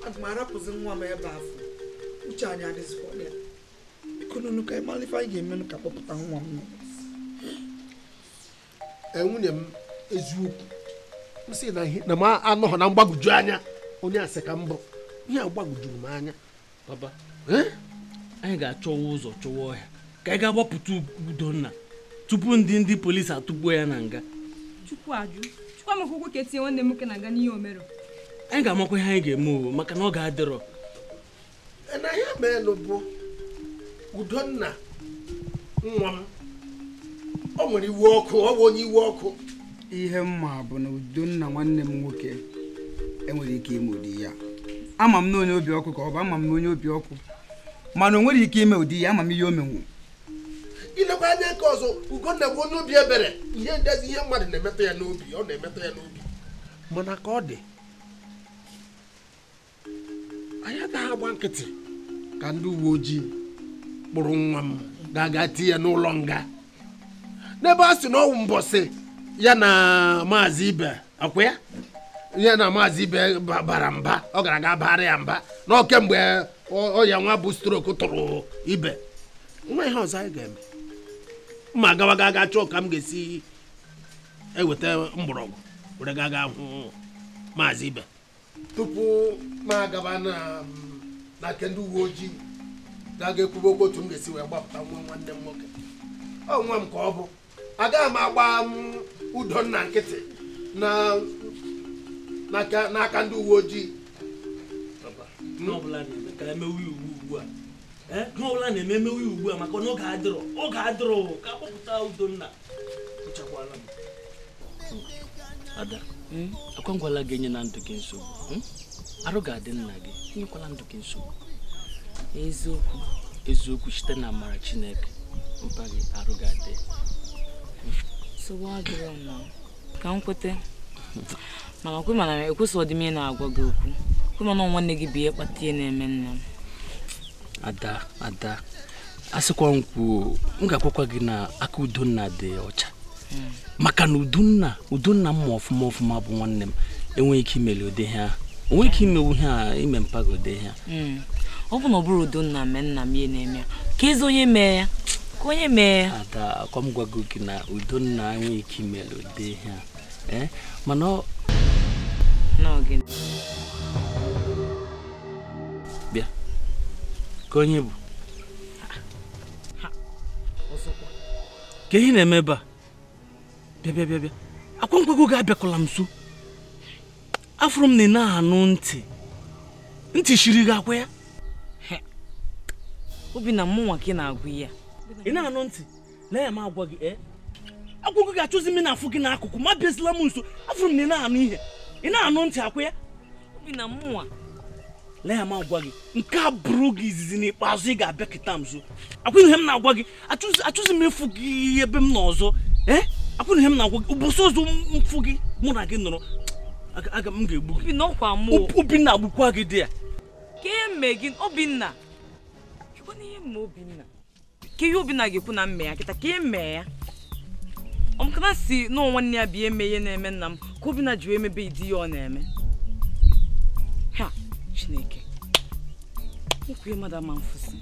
At my rap was in one may bath, which I had this for me. Couldn't look at my if I gave me a cup of 1 minute. And when him is you see that the man I know an ambagu janya only a second book. Ya wagu manya. Papa, anyị ga-achọ ụzọ chọwa ọhịa ka anyị ga-agbapụta Udonna tupu ndị polisi atụgbuo ya na nga. Chukwu amakwụkwọ ka etinye nwanne m nwoke na nga n'ihe omero. Anyị ga-amakwa ihe anyị ga-eme maka na ọ ga-adịrọ. Na ya mere bụ Udonna nwa m o nwere iwe ọkụ ọ bụ onye iwe ọkụ. Ihe mma bụ na Udonna nwanne m nwoke enwere ike ime ụdị ya. Ama m na onye obi ọkụ ka ọ bụ ama m na onye obi ọkụ mana o nwere ike ime ụdị ya ama m ihe o menwu. ilekwa anya nke ọzọ Ugonna bụ onye obi ebere ihe ndezi ihe mmadụ na-emetụ ya n'obi ọ na-emetụ ya n'obi mana ka ọ dị anyị agaghị agba nkịtị ka ndị uwe ojii kpụrụ nwa m ga-aga tie ya n'ụlọ nga n'ebe a sị na ọwụ mbọsị ya na maazị Ibe akwa ya na maazị Ibe bara mba ọ gara aga bara ya mba na kemgbe ọya nwa bụ stroke tụrụ Ibe nwa ihe ọzọ anyị ga-eme ma gawaga chọọ ka m ga-esi eweta mgbọrọgwụ were gaga hụ maazị Ibe tupu ma agaba na nke ndị uwe ojii ga-aga ekwube okwu otu m ga-esi wee gbapụta nwa nwanne m nwoke ọ nwa m ka ọ bụ agaghị m agba Udonna nkịtị n'aka ndị uwe ojii ọbụla na-eme ugbu a maka na oge adịrọ ka akpọpụta Udonna echekwala m Ada akwa ngwala gị enye na ndụ gị nsogbu arụ ga-adị nna gị enyekwala ndụ gị nsogbu eziokwu site na amara Chineke mpa gị arụ ga-adị ka m kwete mana kwe mana ekwesị ọdịmihe na-agwa gị okwu kwe mana nwanne gị bụ ihe kpata ihe na-eme nna m Ada asịkwa m kwuo m ga-akwakwa gị na aka Udonna dị ọcha maka na Udonna mma ọfụma bụ nwanne m enweghị ike imeli ụdị ha onweghị ike imewu ha ime mpago ụdị ha ọ bụ na ọ bụrụ Udonna mee nna m ihe na-eme ka ezi onye mee ya ka onye mee ya Ada akwa m gwago gị na Udonna enweghị ike imeli ụdị ha mana n'oge bịa ka onye bụ ka ihe na-eme ebe a bịa akwa mkpego ga-abịakwala m nso afụrụ m na ị na-anụ ntị shiri gị akwa ya obi na mmụnwa ka ị na-agụ ya ị na-anụ ntị lee ya ma agwa gị akwụkwọ ga-achụzi m na-afụ gị n'akụkụ ma bịazila m nso afụrụ m na ị na-anụ ihe ị na-anụ ntị akwa ya obi na mmụnwa lee ya ma agwa gị nke a bụrụ gị izizi n'ikpeazụ ị ga-abịa kịta m nso akwa ihe m na-agwa gị achụzi m ịfụ gị ebe m n'ọzọ akwụrụ ihe m na-agwa gị ụbọchị ọzọ mfụ gị mụ na gị nọrọ aga m ga-egbu gị Obinna agbukwa gị dị ya ka ihe mme gị Obinna ka ihe Obinna ga-ekwu na mme ya kịta ka ihe mme ya ọmụkana si na nwanne ya bụ eme ihe na-eme nna m ka Obinna ji wee mebe ịdị ihe ọ na-eme ha Chineke okwu mmadụ ama mfụsi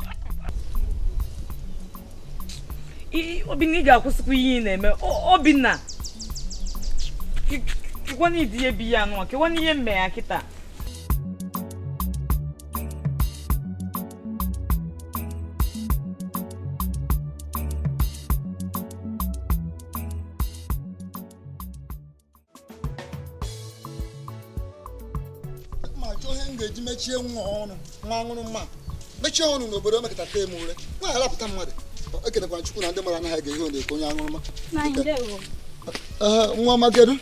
Obinna ị ga-akwụsịkwa ihe ị na-eme Obinna kekwana ịdị ihe bụ ihe anụ kekwana ihe mme ya kịta ga-eji mechie nwa ọṅụrụ mma mechie ọnụ n'obodo mekata ta eme ure nwa arapụta mmadụ ekenekwa Chukwu na ndị mara anaghị ga-ehe onye ka onye aṅụrụma nwa magedu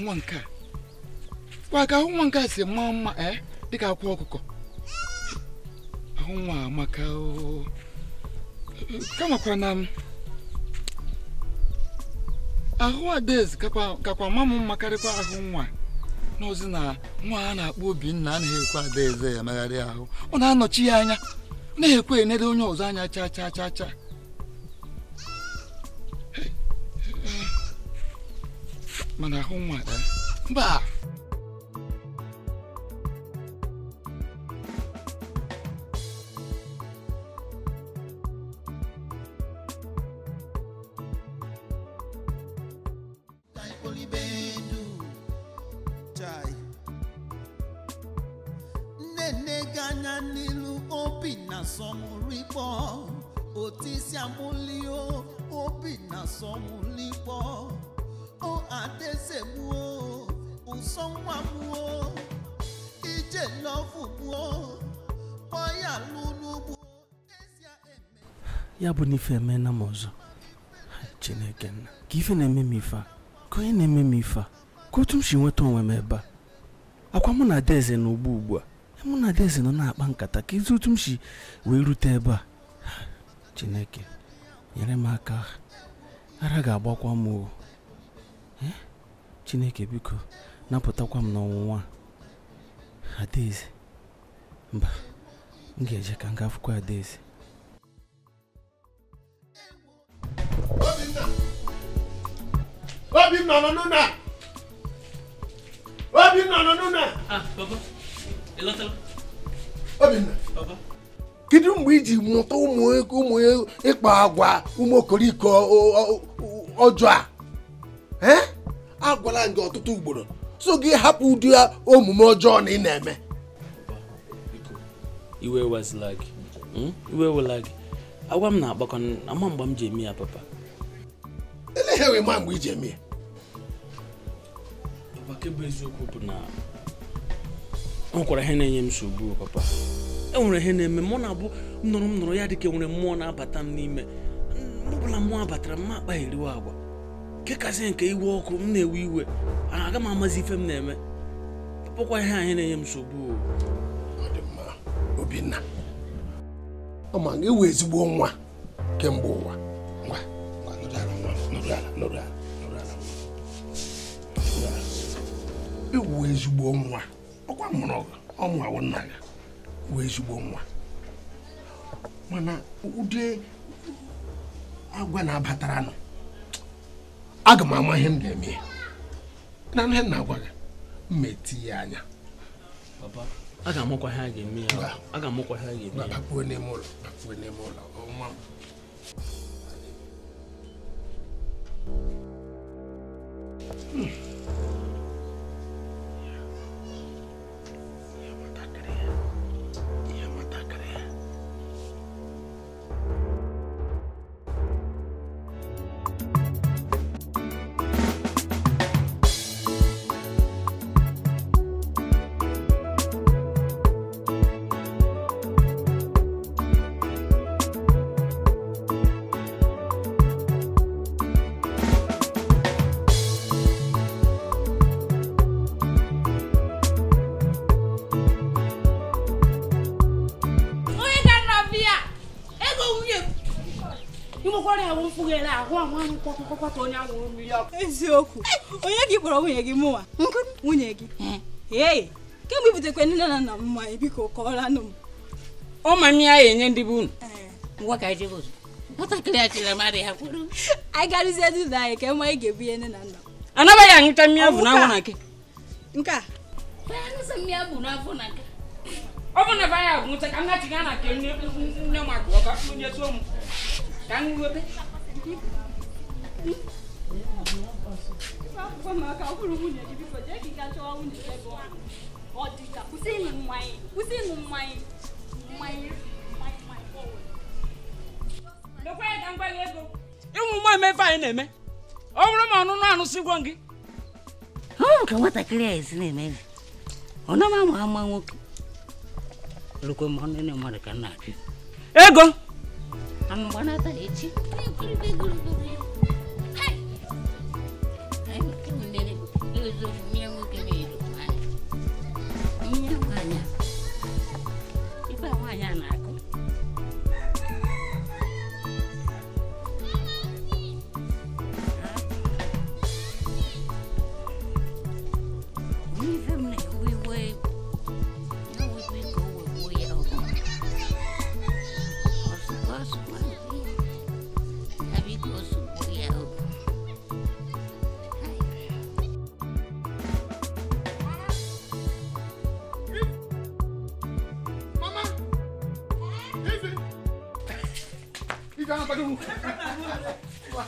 nwa nke a kwa ka ahụ nwa nke a si mma mma dịka akwa ọkụkọ ahụ nwa amaka kamakwa na ahụ Adaeze kakwa mma mma karịkwa ahụ nwa n'ozi na nwa a na-akpọ Obinna anaghị ekwe Adaeze ya megharị ahụ ọ na-anọchi ya anya na-ekwe enede onye ọzọ anya cha mana ahụ nwa mba Obinna somulipo o Adaeze buo usonwa buo ije love buo oya lulu buo ya bụ n'ife eme na m ọzọ Chineke nna ka ife na-eme m ife ka onye na-eme m ife ka otu m si nweta onwe m ebe a akwa mụ na Adaeze na ugbu a mụ na Adaeze nọ na-akpa nkata ka ezi otu m si wee rute ebe a. Chineke nyere m aka, ara ga-agbakwa m o. Chineke biko napụtakwa m n'ọnwụnwa Adaeze. Mba, m ga-eje ka m gafukwa Adaeze. Obinna nọ n'ụlọ. Obinna nọ n'ụlọ. Baba. Elotala. Obinna. Baba. Kedu mgbe iji mụta ụmụ ịkpa agwa ụmụ okoriko ọjọọ a? Agwala gị ọtụtụ ugboro so gị hapụ ụdị omume ọjọọ na ị na-eme. Iwe wezila gị. Iwe wela gị. Agwa m na-agbakọ ama mgbe m ji eme ya papa. Eleghị ma mgbe iji eme ya. Papa, ke bụ eziokwu bụ na ọ kwara ihe na-enye m nsogbu papa. Enwere ihe na-eme mụ na-abụ m nọrọ ya dịka enwere mmụọ na-abata m n'ime. Mgbe ọbụla mmụọ batara m akpagheriwe agwa. Ke kasị nke iwe ọkụ m na-ewe iwe. Aga m amazi ife m na-eme. Papa, ihe anyị na-enye m nsogbu. Ọ dị mma Obinna. Ọ ma ga-ewe ezigbo nwa kemgbe ụwa. Ngwa nọdụ ala. Iwu ezigbo nwa. Ọkwa mụrụ ọmụ awụ nna ya. Iwu ezigbo nwa. Mana ụdị agwa na-abatara nọ. Aga m ama ihe m ga-eme. Na ihe na-agwa gị mmeti ya anya. Papa, aga amụkwa ihe a ga-eme ya. Aga amụkwa ihe a ga-eme ya. Bakpuo n'ime ụlọ. Ọma. Eziokwu, onye gị kpọrọ nwunye gị mụnwa? Nwunye gị? Ee, kemgbe ibutekwe nne na nna m mmanya biko kọọranụ m. Ụmụ ya enye ndị bụ unu. Ngwa ka ije bozo. Nwatakịrị achịla mmadụ ya kwuru. Anyị garịzie dị na anyị ka mma anyị ga-ebu ihe nne na nna. Anabaghị anyụta mmiri bụ n'afọ na nke. Nke a? Ọ bụ na baya bụ nta ka m na-achịga na nke nne m akụ ọka onye so m. Ka m webe. Maka ọ bụrụ nwunye gị biko jee ka ị gaa chọwa nwunye gị ebe ọ dị ka kwụsị ịṅụ mmanya. Lekwa ya ka m gwa gị ego. Ịnwụ nwa emefe anyị na-eme. Ọ bụrụ ma ọnụnụ anụsịgwo gị. Ọ ka nwatakịrị a esi na-eme gị. Ọ na ama nwoke. Lukwe m ọnụ mmadụ ka m na-achụ. Ego. Anụ gbanata echi.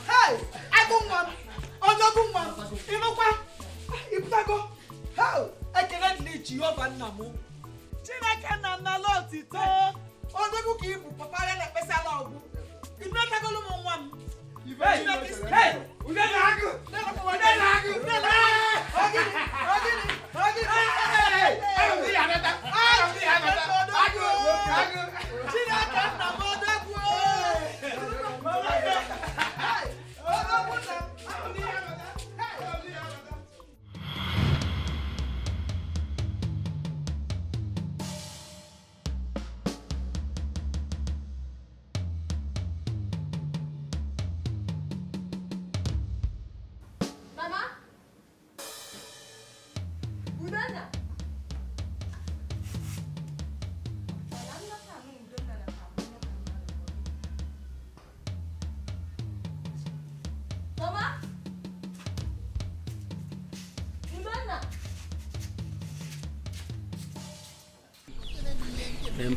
Hey, I go one. Ojo go one. Inokwa. Iputago. How? I cannot lead you up and namu. Chineke na na loti to. Ojo go ki bu papa le pesa la ogu. Inota go lo mo wan. Hey, we dey lagu. We dey lagu. Ogini. Hey. Chineke na mo de. 「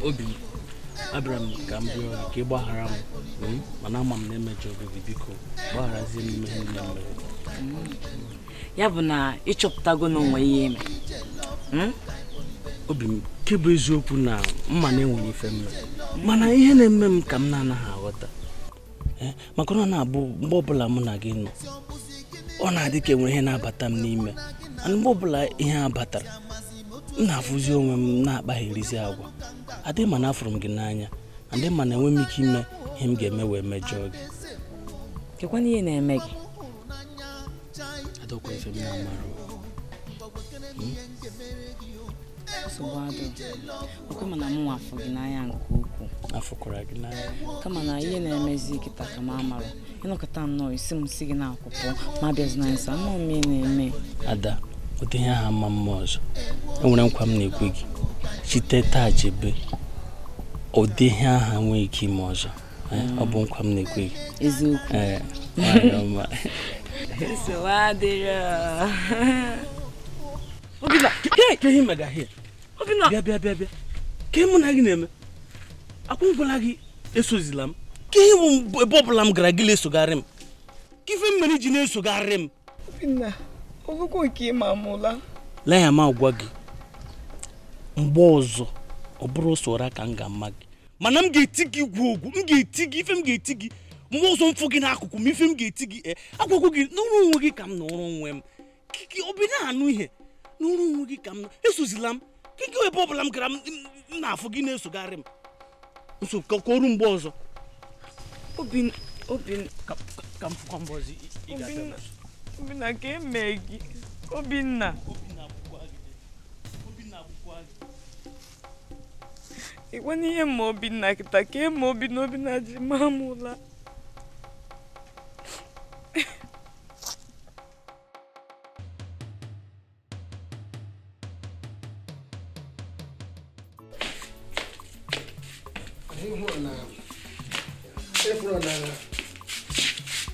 obi abịara m ka m bịa ka ị gbaghara m mana ama m na emejọ gị biko gbagharazie m ihe niile mere. Ya bụ na ịchọpụtago na onwe ihe eme. Obi m ke bụ eziokwu na mma na-enweghị ife mme mana ihe na-eme m ka m na-anaghị aghọta maka na na-abụ mgbe ọbụla mụ na gị nọ ọ na-adị ka enwere ihe na-abata m n'ime mgbe ọbụla ihe a batara m na-afụzi onwe m na-akpagherizi agwa adịghị ma na afụrụ m gị n'anya adịghị ma na enwe m ike ime ihe m ga-eme wee mejọọ gị. Kekwana ihe na-eme gị? Adọkwa ife m na-amara nsogbu adọ ọkụ mana mụ afọ gị n'anya nke ukwuu. Afọkwara gị n'anya kama na ihe na-emezi kịta ka m amara ịnọkọta nnọọ isi m si gị na-akwụpụ ma bịazi na nsa nnọọ m na-eme. Ada ụdị ihe aha mma mma ọzọ enwere nkwa m na-ekwe gị site taa jebe ụdị ihe aha nwee ike ime ọzọ ọ bụ nkwa m na-ekwe gị eziokwu. Nsogbu adịrọ. Obinna ke ihe mega here Obinna bịa ke mụ na gị na-eme akwụ ngwala gị esozila m ke ihe bụ ebe ọbụla m gara gị na-esogharị m ka ife m mere iji na-esogharị m. Obinna ọgụgụ nke ịma amụla lee ya ma gwa gị mgbe ọzọ ọ bụrụ ụsọra ka m ga-ama gị mana m ga-eti gị ogwu m ga-eti gị ife m ga-eti gị mgbe ọzọ mfụ gị n'akụkụ m ife m ga-eti gị agwagwo gị n'ọrụ onwe gị ka m nọrọ onwe m Obinna anụ ihe n'ọrụ onwe gị ka m esozila m kike ebe ọbụla m gara m na-afụ gị na-esogharị m nso ka ọrụ mgbe ọzọ Obinna ka m fụkwa mgbe ọzọ ị ga-abịa. Obinna ka eme gị Obinna ịgwana ihe ma Obinna kịta ka eme Obinna ji maa m ụla.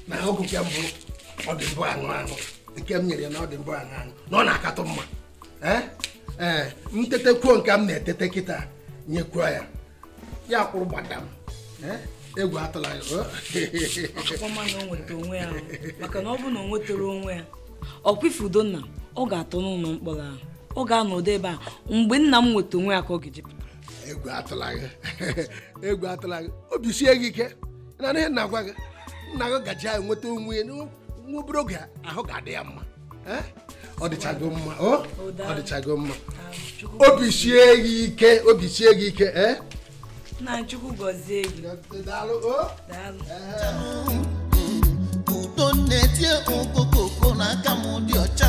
na ọgwụ nke mbụ ọ dị mbụ aṅụ nke m nyere ya na ọ dị mbụ aṅụ na ọ na-akatụ mma m tetekwuo nke m na-etete kịta nyekwuo ya kwụrụ gbadam egwu atụla ya ọkpọma na o nweta onwe ya maka na ọ bụ na o nwetara onwe ya ọkwifu Udonna ọ ga-atọ n'ụlọ mkpọrọ ahụ ọ ga-anọdụ ebe a mgbe nna m nweta onwe ya ka ọ ga-ejipụta. egwu atụla gị obi sie gị ike na ihe na-agwa gị nna gị gaji ahụ nweta onwe ya nwa obere oge ahụ ga-adị ya mma ọ dịchago mma ọ dịchago mma obi sie gị ike na Chukwu gọzie gị. udo na-etie okokoko n'aka m dị ọcha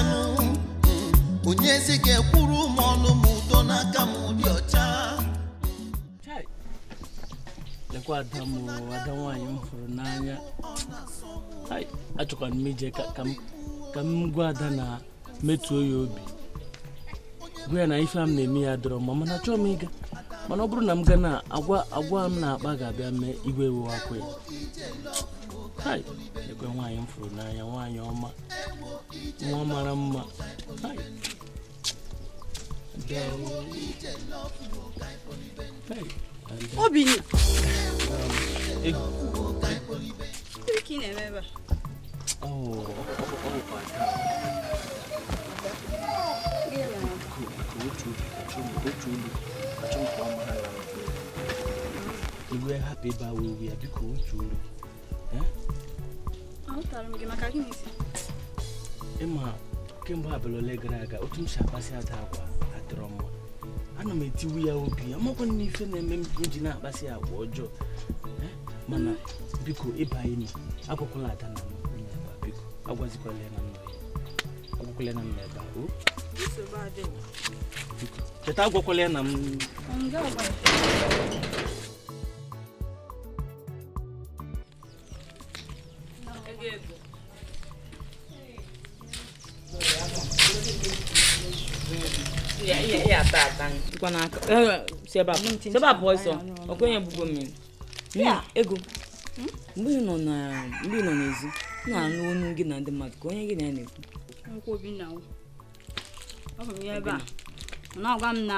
onye ezi ga-ekwuru m ọnụ m udo n'aka m dị ọcha. lekwa ada nwaanyị m hụrụ n'anya achọkwara m ije ka m gwa ada na metuo ya obi gwa ya na ife m na-eme ya dọrọ mma mana chọọ m ịga mana ọ bụrụ na m ga na agwa m na-akpa ga-abịa mee igwe ewu akwa ya lekwa nwaanyị m hụrụ n'anya nwaanyị ọma nwa mara mma Obinna ego ka ị na-eme ebe iwe hapụ ebe a wee ya biko otu olu ahụtara m gị maka gịnị ịma kemgbe abalị ole gara aga otu m si akpasị ada agwa adịrọ mma ana m etiwu ya obi amakwa na ife na-eme m ji na-akpasị agwa ọjọọ mana biko ịba ime agwakwala ada na ebe biko agwazikwala ya na nna ya agwakwala na nna ebe a biko cheta agwakwala ya na m ya tata tukwana seba boy so okwenye bugo mmiri ego mgbe ị nọ n'ezi na-anụ onu gị na ndị mmadụ ka onye gị na ya na-ekwu Obinna ọ bụ ya ebe a na-agwa m na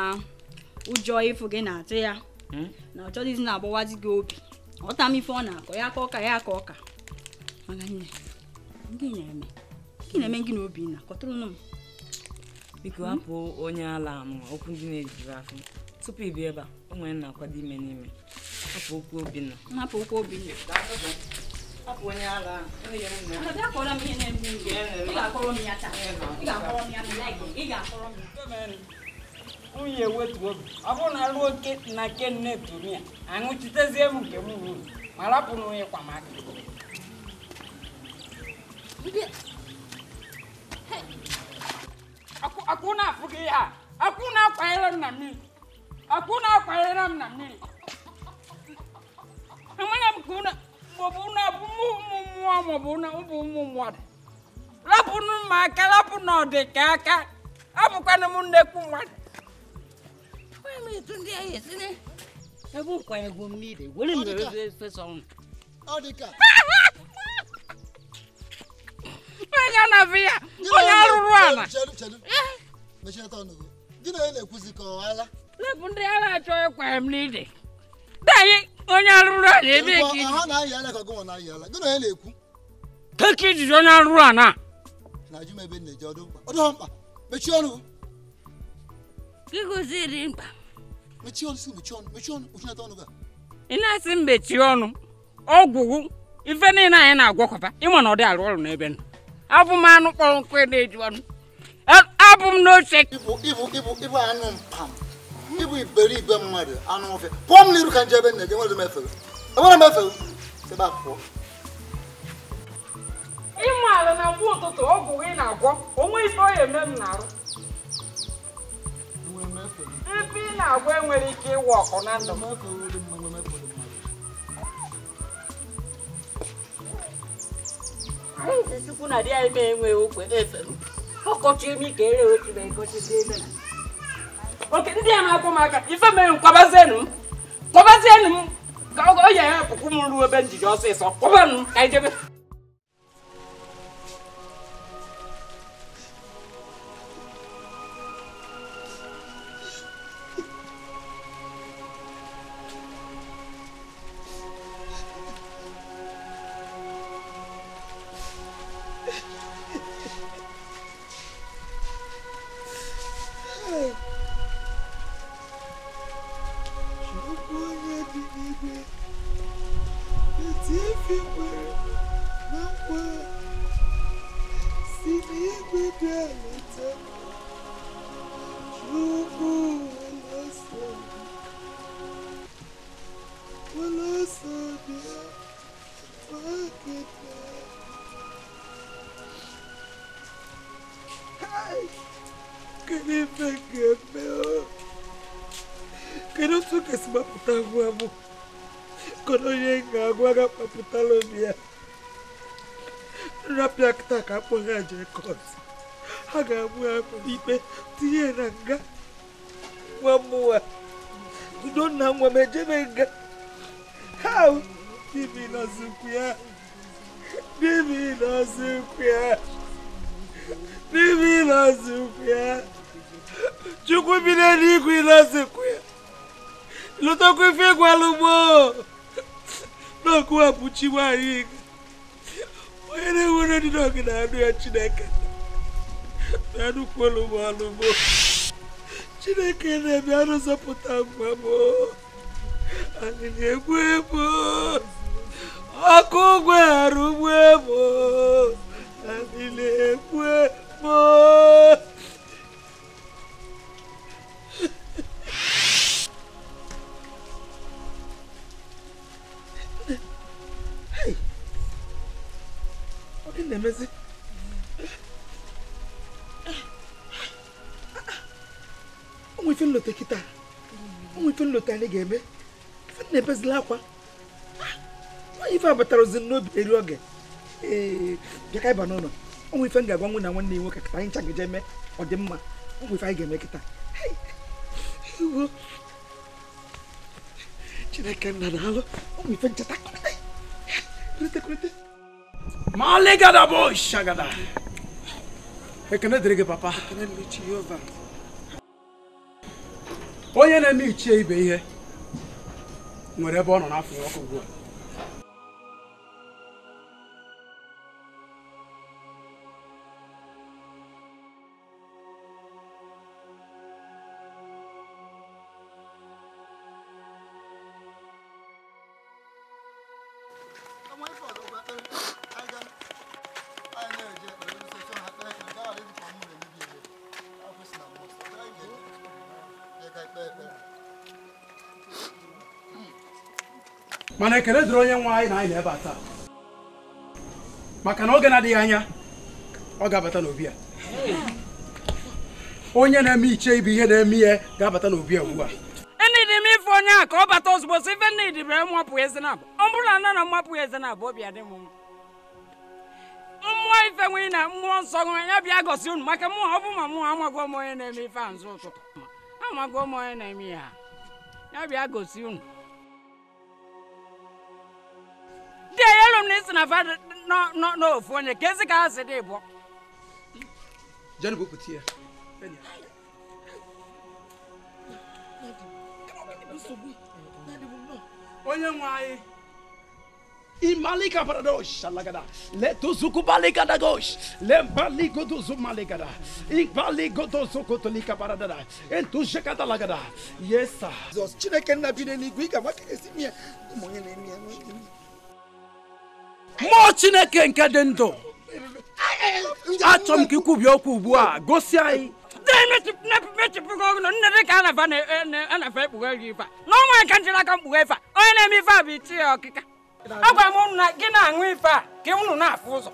ụjọ ịfụ gị na-atụ ya na ọ chọghịzi na-agbawazi gị obi ọta m ife ọ na-akọ ya aka ọka ya aka ọka maka nne gị na-eme gị na Obinna kọtụrụnụ m biko hapụ onye ala anụ okwu ndị na-ejiri afọ tupu ị bịa ebe a o nwere na-akwado ime n'ime hapụ okwu Obinna hapụ okwu Obinna hapụ onye ala nwunye wetu obi ọ bụrụ na ruo na kenne turu ya aṅụchitezie m nke m uru ma rapụ na onye kwamaka akwụ na-afụ gị ya akwụ na-akwanyere m na mmiri akwụ na-akwanyere m na mmiri amanya m ka maọbụ na abụ ụmụ mmụọ maọbụ na ụbụ ụmụ mmadụ rapụnụ m aka rapụ na ọ dị ka aka abụkwanụ m nnekwu mmadụ ebe ụkwanye gwu mmiri were m fesa ọnụ onye na-abụ ya onye arụrụ ala lepụ ndị a na-achọ ịkwanye m n'ide daghị onye arụrụ ala ebe ka ijiji onye arụrụ ala gịgoziri mkpa ị na-asị m mechie ọnụ ọgwụgwụ ife niile anyị na-agwakọta ịma na ọ dị arụ ọrụ n'ebe nọ abụ m anụ kpọrọ nkụ na-eju ọnụ abụ m n'oche ịbụ anụ mpam ịbụ iberibe mmadụ anụ ofe pụọ m n'iru ka nje ebe nne gị enwere m efere ebe a pụọ ịma ala na mgbe ụtụtụ ọgwụgwụ ị na-agwọ onwe ife ọ ya eme m na-arụ ife ị na-agwọ enwere ike ịwa ọkụ na ndụ m anyị chukwu na di anyị ma enweghị okwe efe m ọkọchị emi ka ere otu na ekochisi ebe na oke ndị a na-akwụ m aka ife mere m kwabazienụ m ka ọ ya ya pụkwụ m ruo ebe njiji ọsịsọ kwabanụ ka anyị jebe ka akpọghị aja ekọt ha ga-abụ akpọ ikpe tinye na nga nwa mmụọ udo nna nwa m ejebe nga ha bibi n'ọzụkwu ya chukwu bi n'eluigwe n'ọzụkwu ya lụtakwa ife gwalụ ugbo n'okwu abụchi nwaanyị onye na-enwere ndị n'oge na-anụ ya Chineke na-anụkwolu m alụmo Chineke na-eme anụ zọpụta mma m anyị na-egbu ebo ọkụ ụgwọ ghara ugbo ebo anyị na-egbu ebo na-emezi ụmụ ife nlote kịta ụmụ ife nlote anyị ga-eme ife na-ebezila akwa ife abatara ozi n'obi eri oge bịa ka ịba n'ụlọ ụmụ ife m ga-agwa nwe na nwanne ya nwoke kịta anyị ncha ga-eje eme ọ dị mma ụmụ ife anyị ga-eme kịta Chineke nna na-alụ ụmụ ife ncheta kwurite Malegada boy shagada. Ekene dịrị gị papa. Ekene dịrị Jehova. onye na-eme ichie ibe ihe nwere ebe ọ nọ n'afọ ọkụ ugbu a. mana ekele dịrị onye nwe anyị na anyị na-ebe taa maka na oge na-adịghị anya ọ ga-abata n'obi a onye na-eme iche ibe ihe na-eme ihe ga-abata n'obi a ugbu a enidi m ife onye a ka ọ bata ozugbo si ife nnidi bere mmapụ eze na abụ ọ bụrụ na na mmapụ eze na abụ obi adị m mmụọ ife nwere na mmụọ nsọ nwere ya bịa gosi unu maka mmụọ ọ bụ ma mmụọ amago m onye na-eme ife a nzụ ụtụtụ amago m onye na-eme ya ya bịa gosi unu dị elu m na isi na fa n'ofu onye ka ezi ka ha si dị bụ jenu bupụta ya onye nwe anyị imalika paradosh alagada le tuzuku balika dagosh le baliko tuzu maligada ibaliko tuzu kotolika paradada entu shekata lagada yesa zos chineke nna bi n'eluigwe ị ga-amaka esi mie ụmụ onye na-eme ya mmụọ chineke nke dị ndụ achọ m ka ikwubi okwu ugbu a gosi anyị mechipụgo ọgụ nne dị ka a na-afa ekpughe gị ife a n'ọnwa ka njiri aka mkpughe ife a onye na-eme ife a bụ ichi ya ọkịka agwa m unu na gị na-aṅụ ife a ka unu na-afụ ụzọ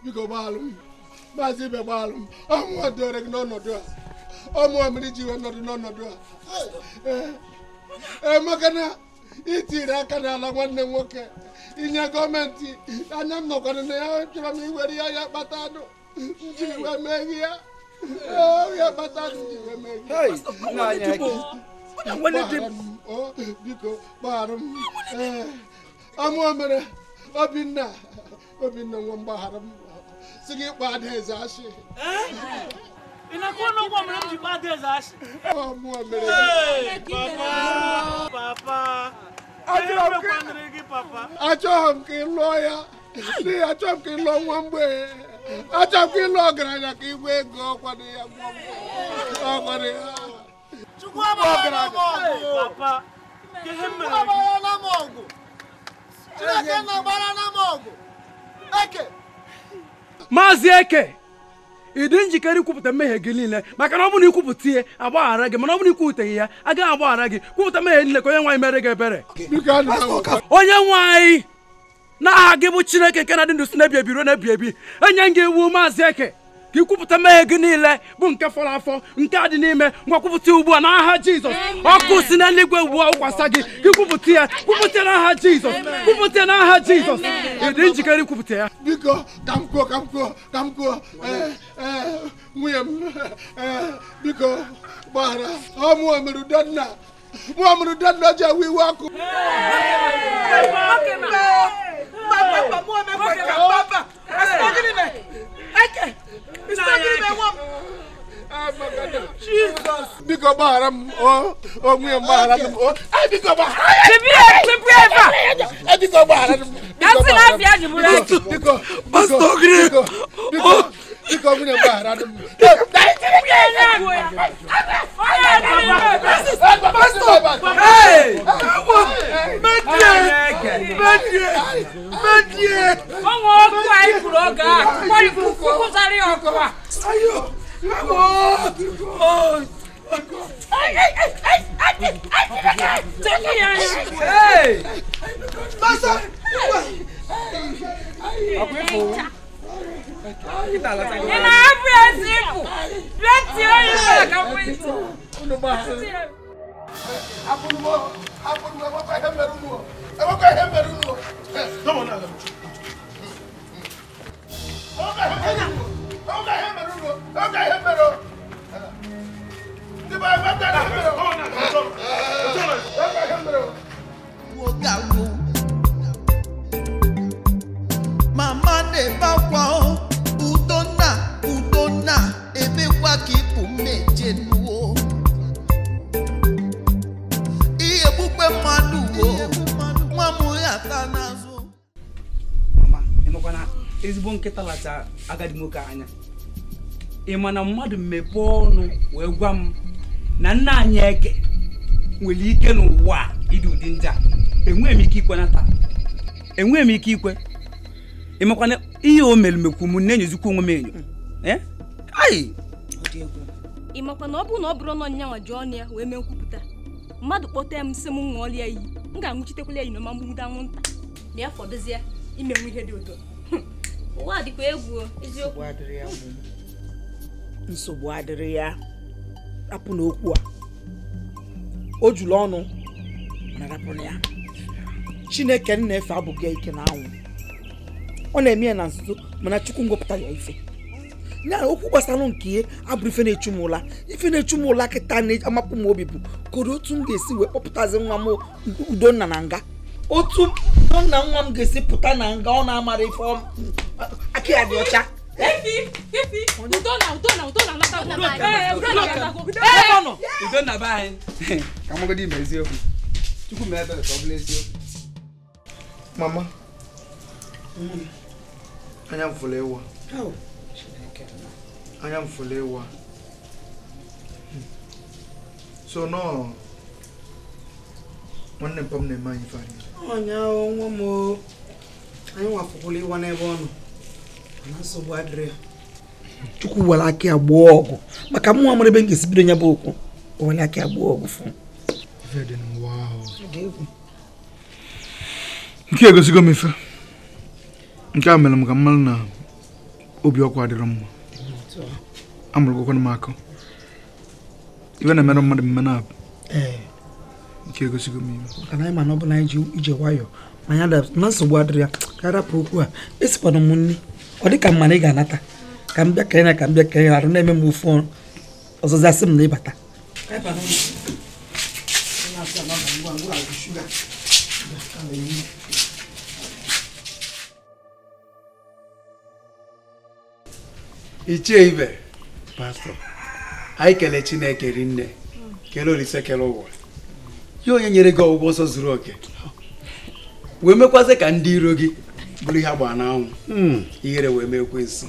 Biko balum bazi be balum amu adore no do amu amri jiwe no do makana itira kana la nwanne nwoke inye gọọmenti anya m nọkwana na ya chọrọ m iwere ya batado njiwe meghị ya ya batado njiwe meghị biko gbaghara m amụ mere Obinna nwa mgbaghara m si gị kpa adaeze ashị inakuwa n'ụgwọ mere m ji kpa adaeze ashị papa achọghị m ka ị lụọ ya n'ihi achọghị m ka ị lụọ nwa mgbei achọghị m ka ị lụọ ọgaranya ka igwe ego ọkwado ya ọkwado ya Maazị Eke ị dị njikere ikwupụta mmehie gị niile maka na ọ bụrụ na ikwupụta ihe agbaghara gị mana ọ bụrụ na ikwupụtaghị ya agaghị agbaghara gị kwupụta mmehie niile ka onye nwaanyị mere gị ebere onye nwaanyị n'aha gị bụ Chineke nke na-adị ndụ si na-ebi ebi ruo na-ebi ebi enye gị iwu Maazị Eke ka ikwupụta mmehie gị niile bụ nke fọrọ afọ nke a dị n'ime ngwa kwupụta ugbu a n'aha Jizọs ọkụ si n'eluigwe ugbu a ụkwasa gị ka ikwupụta ya kwupụta n'aha Jizọs kwupụta n'aha Jizọs ị dị njikere ikwupụta ya biko ka m kwuo nwunye m biko gbaghara ọmụ amụrụ danna ji awụ iwe ọkụ biko gbaghara m nwunye m gbaghara m biko gbaghara m Biko nwunye mgbaghara m ọnwa ọkụ anyị kwuru oge a kwụsarị ọkụ a na-abụ ezi ịpụ letie onye aka nwetụ mama na-ebakwa udonna emekwa ka ịpụ mmeje nuo ihe gbukpe mmadụ nwa m ya ata n'azụ. Mama, ịmakwana ezigbo nkịta lacha agadi nwoke anya. Ị ma na mmadụ mmepe ọnụ wee gwa m na nna anyị eke nwere ike n'ụwa ịdị ụdị ndị a. Enweghị m ike ikwe na taa. Enweghị m ike ikwe. Ị makwana ihe o mere mekwu m na-enyozikwa onwe m enyo. Ai! Ị makwa na ọ bụrụ na ọ bụrụ na ọnyanwa ji ọnụ ya wee mee nkwupụta mmadụ kpọta m sị m ṅụọlia iyi m ga-anwụchitekwala ya inoma mgbugide anwụnta na ya fọdụzie imenwu ihe dị ụtọ ụwa dịkwa egwu eziokwu. Nsogbu adịrị ya rapụ n'okwu a o juru ọnụ mana rapụ na ya. Chineke na-efe abụghị ike na anwụ ọ na-eme ya na nzuzo mana Chukwu ngwọpụta ya ife ya okwu gbasara nke ihe abụrụ ife na-echu m ụla ife na-echu m ụla kịta na-amapụ m obi bụ kodo otu m ga-esi wee kpọpụtazi nwa m Udonna na nga otu Udonna nwa m ga-esi pụta na nga ọ na-amara ife aka ya dị ọcha. Udonna be anyị ka mụgodi ime eziokwu Chukwu mee ebere ka ọ bụrụ eziokwu. Mama anya m fụrụ ewa anya m fụrụ ewa so no nwanne mpa m na-eme anyị fari ọnya onwe m anyị nwafụkwụla ịwa n'ebe ọ nọ na nsogbu adịrị ya. Chukwu were aka ya gbuo ọgụ maka mụ amara ebe m ga-esi bido nya bụ okwu were aka ya gbuo ọgụ fụ nke egosigo m ife nke a mere m ka mmadụ na obi ọkụ adịrọ mma amụrụgokwana m akụ ife na-emere mmadụ mme na abụ nke egosigo m ife maka na anyị ma na ọ bụ na anyị ji ije nwayọọ ma ya na nsogbu adịrị ya ka rapụ okwu a esikwana m nri ọ dị ka mma na ị ga-anata ka m bịa kenya ka m bịa kenya arụ na-eme m ofu ọrụ ọzọzi asị m na ịbata Ichie ibe pastọ anyị kelee Chineke rinne kelee Olise kelee ụwa ya onye nyere gị ọgwụgwọ ọsọ zuru oke wee mekwazi ka ndị iro gị bụrụ ihe agba n'anwụ ihere wee mee ekwensu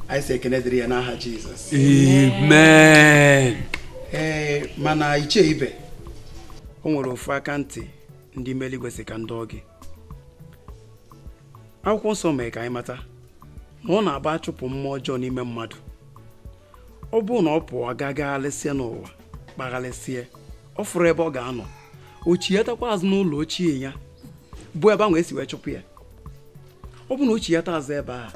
anyị si ekene dịrị ya n'aha Jizọs amen. Mana Ichie ibe o nwere ofu aka ntị ndị ime eluigwe si ka ndọ gị akwụkwọ nsọ mee ka anyị mata na ọ na-aba achụpụ mmụọ ọjọọ n'ime mmadụ ọ bụrụ na ọ pụọ agagaghalịsịa n'ụwa kpaghalịsịa ọ fụrụ ebe ọ ga-anọ ochiyatakwa azụ n'ụlọ ochie ya bụ ebe ahụ esi wee chụpụ ya ọ bụ na ochiyata azụ ebe a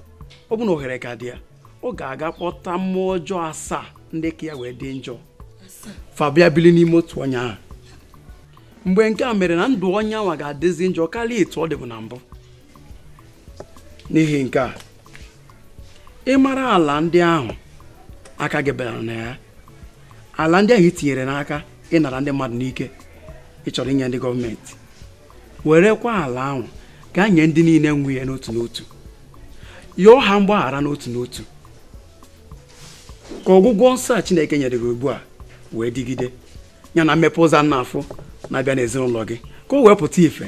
ọ bụ na ohere ka dị ya ọ ga-aga kpọta mmụọ ọjọọ 7 ndị ka ya wee dị njọ fabia bili n'ime otu ọnya ahụ mgbe nke a mere na ndụ onye anwa ga-adịzi njọ karịa etu ọ dịbụ na mbụ. N'ihi nke a ịmara ala ndị ahụ aka gị bịara na ya ala ndị ahụ itinyere n'aka ịnara ndị mmadụ n'ike ịchọrọ inye ndị gọọmenti werekwa ala ahụ gaa nye ndị niile nwe ya n'otu n'otu yọọ ha mgbaghara n'otu n'otu ka ọgwụgwọ nsọ a Chineke nyere gị ugbu a wee dịgide ya na mmepe ụzọ n'afọ na-abịa n'ezinụlọ gị ka o wee pụta ife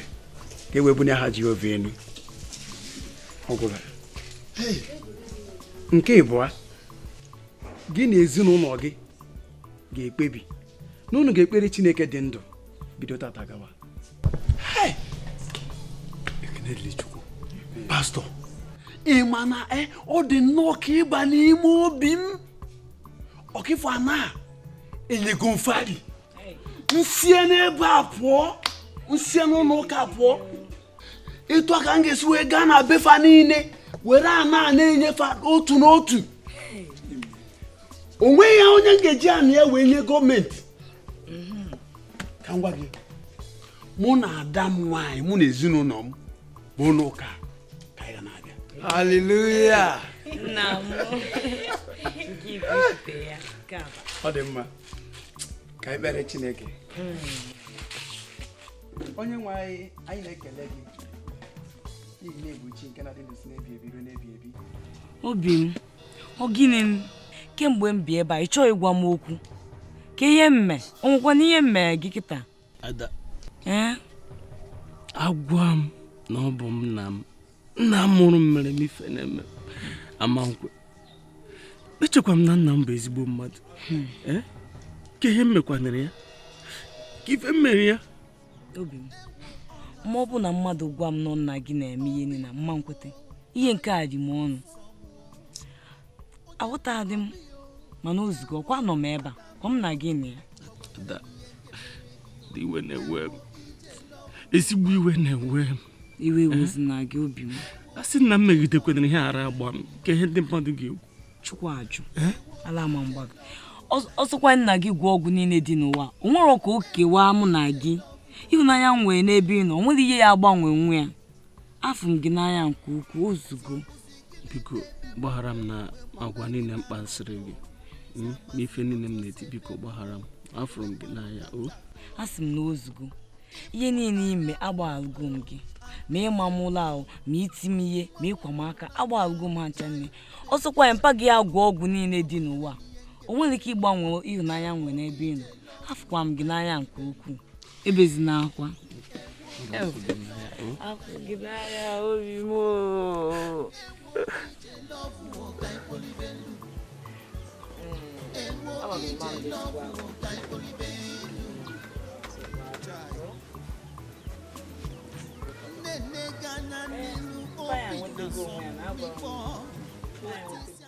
ka e wee bunye aha Jehova elu. Ọgwụla nke ịbụa gị na ezinụlọ gị ga-ekpebi na unu ga-ekpere Chineke dị ndụ bido tata gawa. Kenelechukwu pastor ị ma na ọ dị nnọọ ka ịba n'ime obi m ọkịfọ ana enyego mfari nsie n'ebe a pụọ nsie n'ụlọ ụka pụọ etu aka m ga-esi wee gaa na befa niile were ana na-enyefe otu n'otu onwe ya onye ngeji ana ya wee nye gọọmenti ka m gwa gị mụ na ada m nwaanyị mụ na ezinụlọ m bụ n'ụka ka anyị na-abịa haleluya ọ dị mma ka anyị kpere Chineke onye nwe anyị na-ekele gị n'ihi na ebuchi nke na-adị n'isi n'ebi ebi ruo n'ebi ebi obi m ọ gịnị m kemgbe m bi ebe a ị chọghị ịgwa m okwu ka ihe mme ọ nwekwa na ihe mmere gị kịta Ada agwa m na ọ bụ m na nna m mụrụ m mere m ife na-eme amankwe echekwa m na nna m bụ ezigbo mmadụ ka ihe m mekwanere ya ka ife m mere ya obi m ma ọ bụ na mmadụ gwa m na nna gị na-eme ihe niile na mma nkwete ihe nke a dị m ọnụ aghọtadị m mana ozugbo ọkwa nọ m ebe a kwa m na gị na ya iwe na-ewe m ezigbo iwe na-ewe m iwe wezina gị obi m a sị na m megidekwana ihe ara agba m ka ihe ndị mmadụ ga-ekwu chukwu ajụ ala ma mgbago ọsọkwa nna gị gwọ ọgwụ niile dị n'ụwa o nwere ka o kewaa mụ na gị ịhụnanya m nwere n'ebe ị nọ o nwere ihe ya agbanwe nwe ya afụ m gị n'anya nke ukwuu ozugbo biko gbaghara m na agwa niile m kpasịrị gị ma ife niile m na-eti biko gbaghara m afụrụ m gị n'anya a sị m na ozugbo ihe niile ime agbaghalụgo m gị ma ịma m ụlọ ahụ ma iti m ihe ma ịkwa m aka agbaghalụgo m ha ncha nne ọsọkwa ya mpa gị agwa ọgwụ niile dị n'ụwa o nwere ike ịgbanwe ịhụnanya nwere n'ebe ị nọ afụkwa m gị n'anya nke ukwuu ebezina akwa afụ gị n'anya obi m Nene gana nínú òbí lọ sí pọ̀.